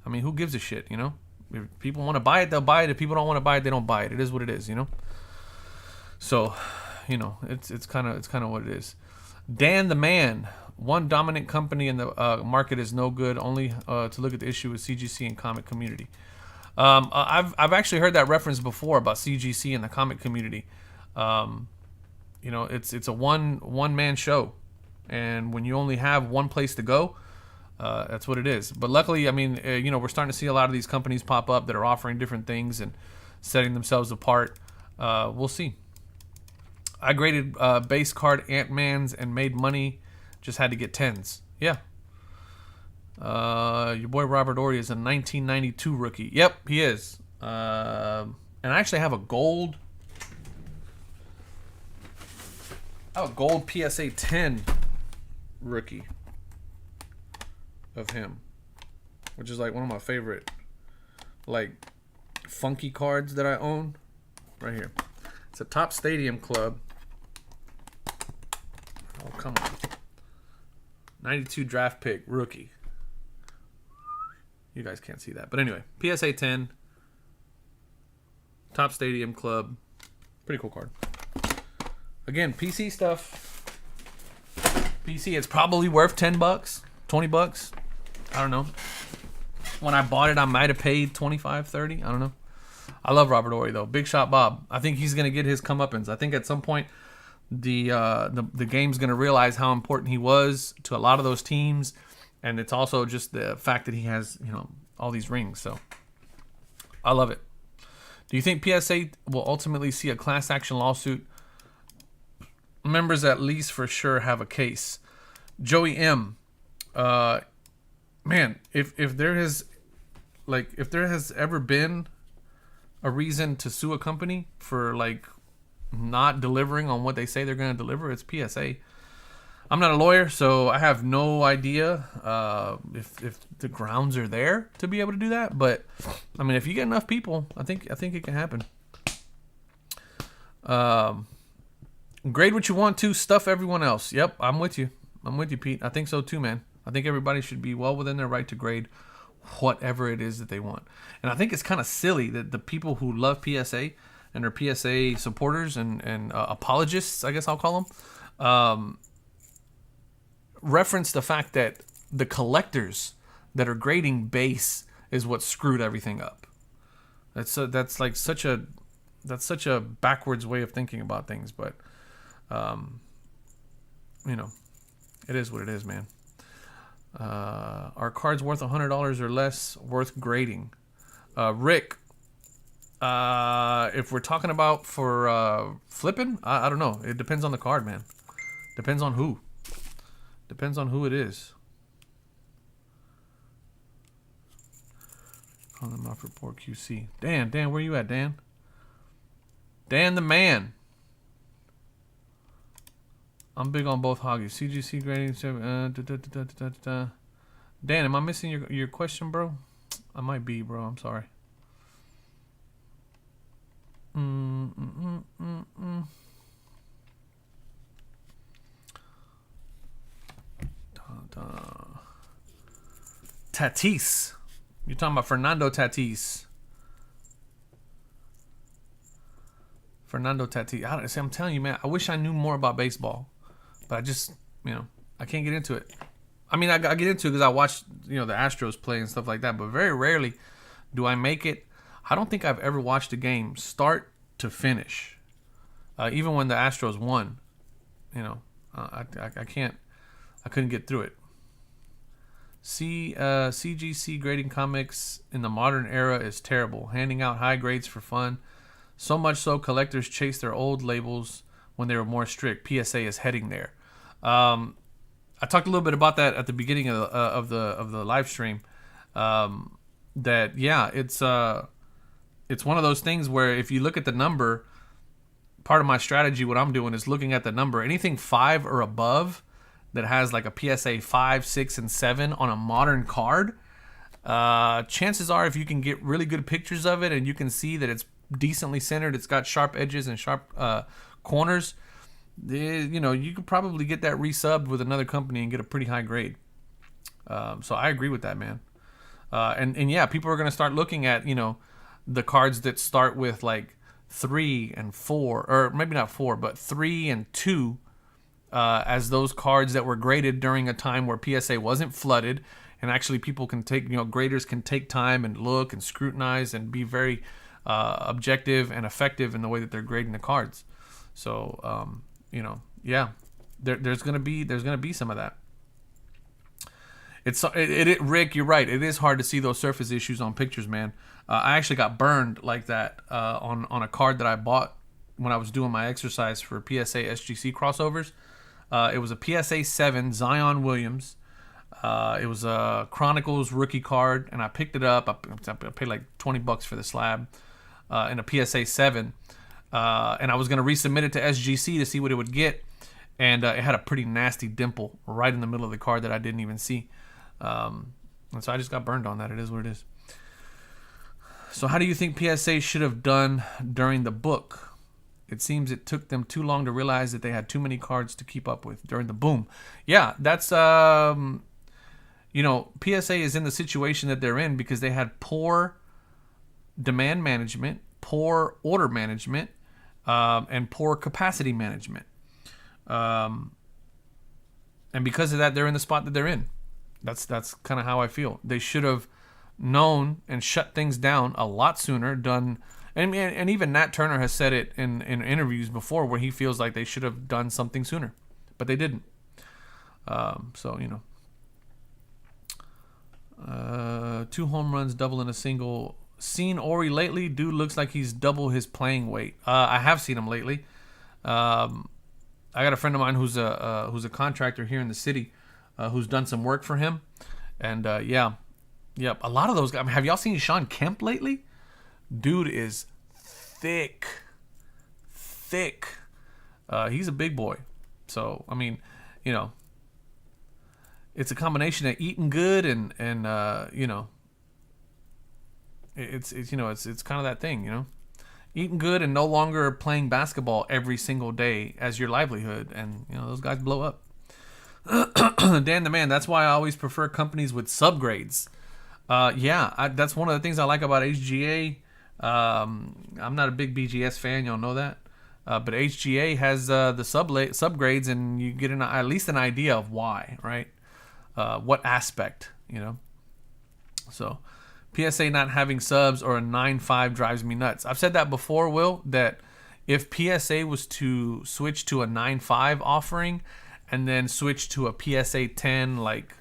I mean, who gives a shit, If people want to buy it, they'll buy it. If people don't want to buy it, they don't buy it. It is what it is, So, it's kind of what it is. Dan the Man. One dominant company in the market is no good. Only to look at the issue with CGC and comic community. I've actually heard that reference before about CGC and the comic community. It's a one man show, and when you only have one place to go, that's what it is. But luckily, we're starting to see a lot of these companies pop up that are offering different things and setting themselves apart. We'll see. I graded base card Ant-Mans and made money. Just had to get 10s. Yeah. Your boy Robert Ory is a 1992 rookie. Yep, he is. And I actually have a gold PSA 10 rookie of him, which is like one of my favorite funky cards that I own. Right here. It's a Top Stadium Club. Oh, come on. 92 draft pick rookie. You guys can't see that. But anyway, PSA 10. Top Stadium Club. Pretty cool card. Again, PC stuff. PC, it's probably worth $10, $20. I don't know. When I bought it, I might have paid $25, $30. I don't know. I love Robert Ory, though. Big Shot Bob. I think he's going to get his comeuppance. I think at some point, the game's going to realize how important he was to a lot of those teams. And it's also just the fact that he has, all these rings. So I love it. Do you think PSA will ultimately see a class action lawsuit? Members at least for sure have a case. Joey M. Man, if there has ever been a reason to sue a company for like not delivering on what they say they're going to deliver, it's PSA. I'm not a lawyer, so I have no idea if the grounds are there to be able to do that. But I mean, if you get enough people, I think it can happen. Grade what you want to, stuff everyone else. Yep, I'm with you, Pete. I think so too, man. I think everybody should be well within their right to grade whatever it is that they want. And I think it's kind of silly that the people who love PSA and are PSA supporters and apologists, I guess I'll call them, reference the fact that the collectors that are grading base is what screwed everything up. That's such a backwards way of thinking about things, but it is what it is, man. Are cards worth $100 or less worth grading? Rick, if we're talking about for flipping, I don't know. It depends on the card, man. Depends on who. Depends on who it is. Call them off report QC. Dan, where you at, Dan? Dan the man. I'm big on both hoggies. CGC grading. Dan, am I missing your question, bro? I might be, bro. I'm sorry. Tatis. You're talking about Fernando Tatis. I'm telling you, man, I wish I knew more about baseball. But I just, I can't get into it. I mean, I get into it because I watch, the Astros play and stuff like that. But very rarely do I make it. I don't think I've ever watched a game start to finish. Even when the Astros won, I couldn't get through it. CGC grading comics in the modern era is terrible. Handing out high grades for fun. So much so collectors chase their old labels when they were more strict. PSA is heading there. I talked a little bit about that at the beginning of the live stream. That it's one of those things where if you look at the number, part of my strategy, what I'm doing is looking at the number. Anything 5 or above that has like a PSA 5, 6, and 7 on a modern card, chances are if you can get really good pictures of it and you can see that it's decently centered, it's got sharp edges and sharp corners, you could probably get that resubbed with another company and get a pretty high grade. So I agree with that, man. And yeah, people are going to start looking at, the cards that start with like 3 and 4, or maybe not 4, but 3 and 2, as those cards that were graded during a time where PSA wasn't flooded, and actually people can take, graders can take time and look and scrutinize and be very objective and effective in the way that they're grading the cards. So, yeah, there's gonna be some of that. Rick, you're right. It is hard to see those surface issues on pictures, man. I actually got burned like that on a card that I bought when I was doing my exercise for PSA SGC crossovers. It was a PSA 7 Zion Williams. It was a Chronicles rookie card, and I picked it up. I paid like $20 for the slab in a PSA 7. And I was going to resubmit it to SGC to see what it would get. And it had a pretty nasty dimple right in the middle of the card that I didn't even see. And so I just got burned on that. It is what it is. So how do you think PSA should have done during the book? It seems it took them too long to realize that they had too many cards to keep up with during the boom. Yeah, that's, PSA is in the situation that they're in because they had poor demand management, poor order management, and poor capacity management. And because of that, they're in the spot that they're in. That's kind of how I feel. They should have known and shut things down a lot sooner, and even Nat Turner has said it in interviews before where he feels like they should have done something sooner, but they didn't. 2 home runs, double, and a single seen Ori lately? Dude looks like he's double his playing weight. I have seen him lately. I got a friend of mine who's a contractor here in the city, who's done some work for him, and yep, a lot of those guys. I mean, have y'all seen Sean Kemp lately? Dude is thick. He's a big boy. So I mean, you know, it's a combination of eating good and you know, it's kind of that thing, you know. Eating good and no longer playing basketball every single day as your livelihood. And, you know, those guys blow up. Dan the Man, that's why I always prefer companies with subgrades. That's one of the things I like about HGA. I'm not a big BGS fan, y'all know that. But HGA has the subgrades, and you get at least an idea of why, right? What aspect, you know? So PSA not having subs or a 9.5 drives me nuts. I've said that before, Will, that if PSA was to switch to a 9.5 offering and then switch to a PSA 10, like,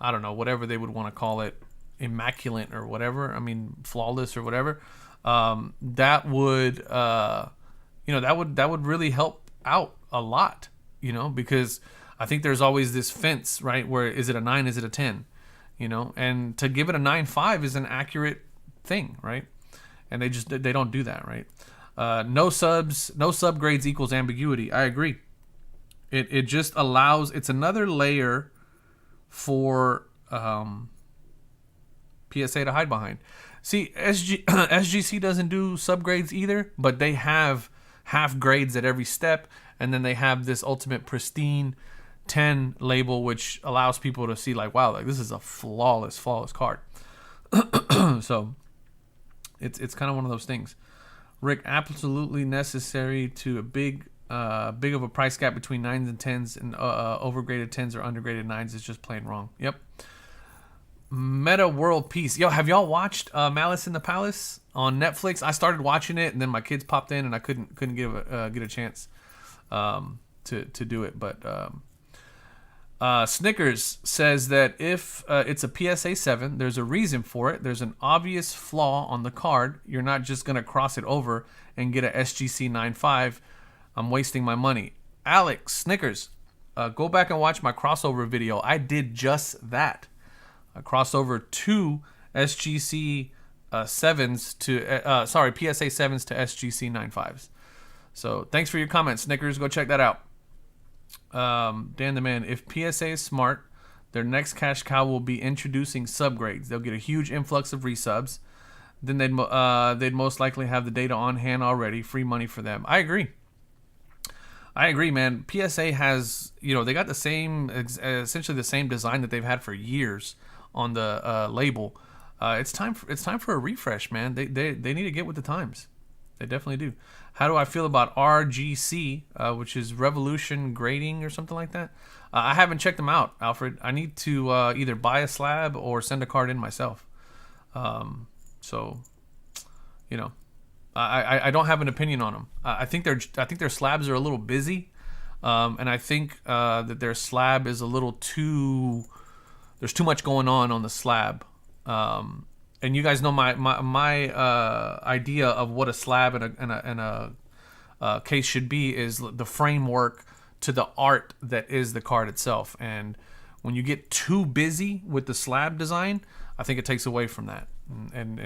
I don't know, whatever they would want to call it, immaculate or whatever, I mean, flawless or whatever, that would, that would really help out a lot, you know, because I think there's always this fence, right, where is it a 9, is it a 10? You know, and to give it a 9.5 is an accurate thing, right? And they don't do that, right? No subgrades equals ambiguity. I agree. It just allows, it's another layer for PSA to hide behind. See, SGC doesn't do subgrades either, but they have half grades at every step, and then they have this ultimate pristine 10 label, which allows people to see like, wow, like this is a flawless card. So it's kind of one of those things. Rick, absolutely necessary to a big of a price gap between 9s and 10s, and overgraded 10s or undergraded 9s is just plain wrong. Yep. Meta World Peace. Yo, have y'all watched Malice in the Palace on Netflix? I started watching it, and then my kids popped in, and I couldn't get a chance to do it, but Snickers says that if it's a PSA 7, there's a reason for it. There's an obvious flaw on the card. You're not just going to cross it over and get a SGC 9.5. I'm wasting my money. Alex, Snickers, go back and watch my crossover video. I did just that. I crossed over two SGC 7s to, PSA 7s to SGC 9.5s. So thanks for your comments, Snickers. Go check that out. Dan the Man, if PSA is smart, their next cash cow will be introducing subgrades. They'll get a huge influx of resubs. Then they'd most likely have the data on hand already. Free money for them. I agree, man. PSA has, they got the same, essentially the same design that they've had for years on the label. It's time for a refresh, man. They need to get with the times. They definitely do. How do I feel about RGC, which is Revolution Grading or something like that? I haven't checked them out, Alfred. I need to either buy a slab or send a card in myself. So, I don't have an opinion on them. I think their slabs are a little busy, and I think that their slab is a little too. There's too much going on the slab. And you guys know my idea of what a slab and a case should be is the framework to the art that is the card itself. And when you get too busy with the slab design, I think it takes away from that. And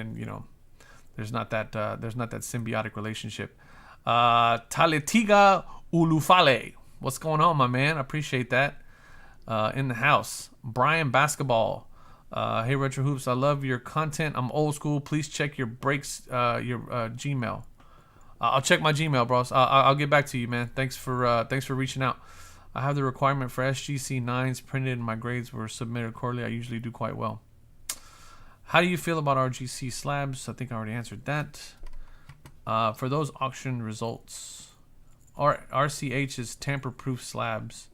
there's not that symbiotic relationship. Taletiga Ulufale, what's going on, my man? I appreciate that. In the house, Brian Basketball. Hey Retro Hoops, I love your content. I'm old school. Please check your breaks, your Gmail. I'll check my Gmail, bros. I'll get back to you, man. Thanks for reaching out. I have the requirement for SGC 9s printed, and my grades were submitted quarterly. I usually do quite well. How do you feel about RGC slabs? I think I already answered that. For those auction results, RCH's tamper-proof slabs.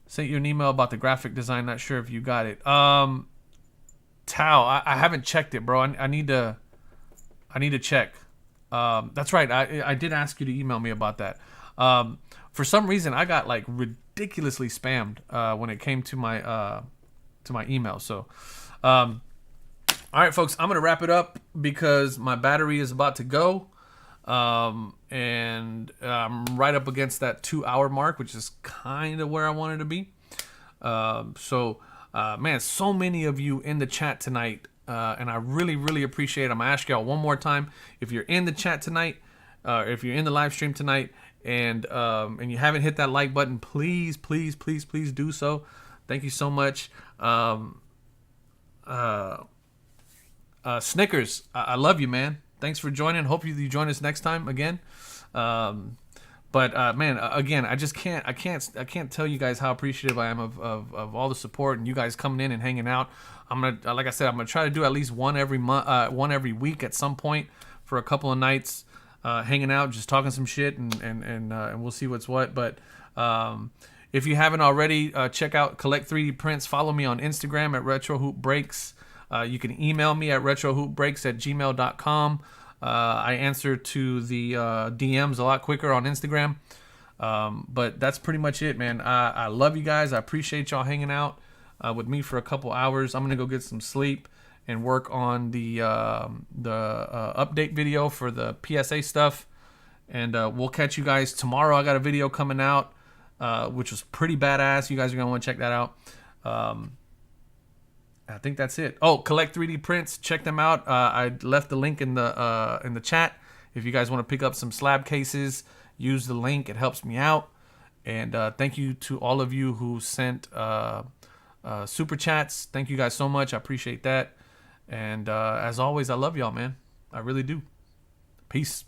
Sent you an email about the graphic design. Not sure if you got it. Tao, I haven't checked it, bro. I need to check. That's right. I did ask you to email me about that. For some reason, I got like ridiculously spammed when it came to my email. So, All right, folks, I'm going to wrap it up because my battery is about to go. And I'm right up against that 2-hour mark, which is kind of where I wanted to be. Man, so many of you in the chat tonight, and I really, really appreciate it. I'm going to ask y'all one more time. If you're in the chat tonight, if you're in the live stream tonight, and you haven't hit that like button, please, please, please, please do so. Thank you so much. Snickers, I love you, man. Thanks for joining. Hope you join us next time again. Man, again, I can't tell you guys how appreciative I am of all the support and you guys coming in and hanging out. I'm gonna, like I said, I'm gonna try to do at least one every week at some point for a couple of nights, hanging out, just talking some shit, and we'll see what's what. But if you haven't already, check out Collect 3D Prints. Follow me on Instagram at RetroHoopBreaks. You can email me at retrohoopbreaks@gmail.com. I answer to the DMs a lot quicker on Instagram. But that's pretty much it, man. I love you guys. I appreciate y'all hanging out with me for a couple hours. I'm going to go get some sleep and work on the update video for the PSA stuff. And we'll catch you guys tomorrow. I got a video coming out, which was pretty badass. You guys are going to want to check that out. I think that's it. Oh, Collect 3D Prints. Check them out. I left the link in the chat. If you guys want to pick up some slab cases, use the link. It helps me out. And thank you to all of you who sent super chats. Thank you guys so much. I appreciate that. And as always, I love y'all, man. I really do. Peace.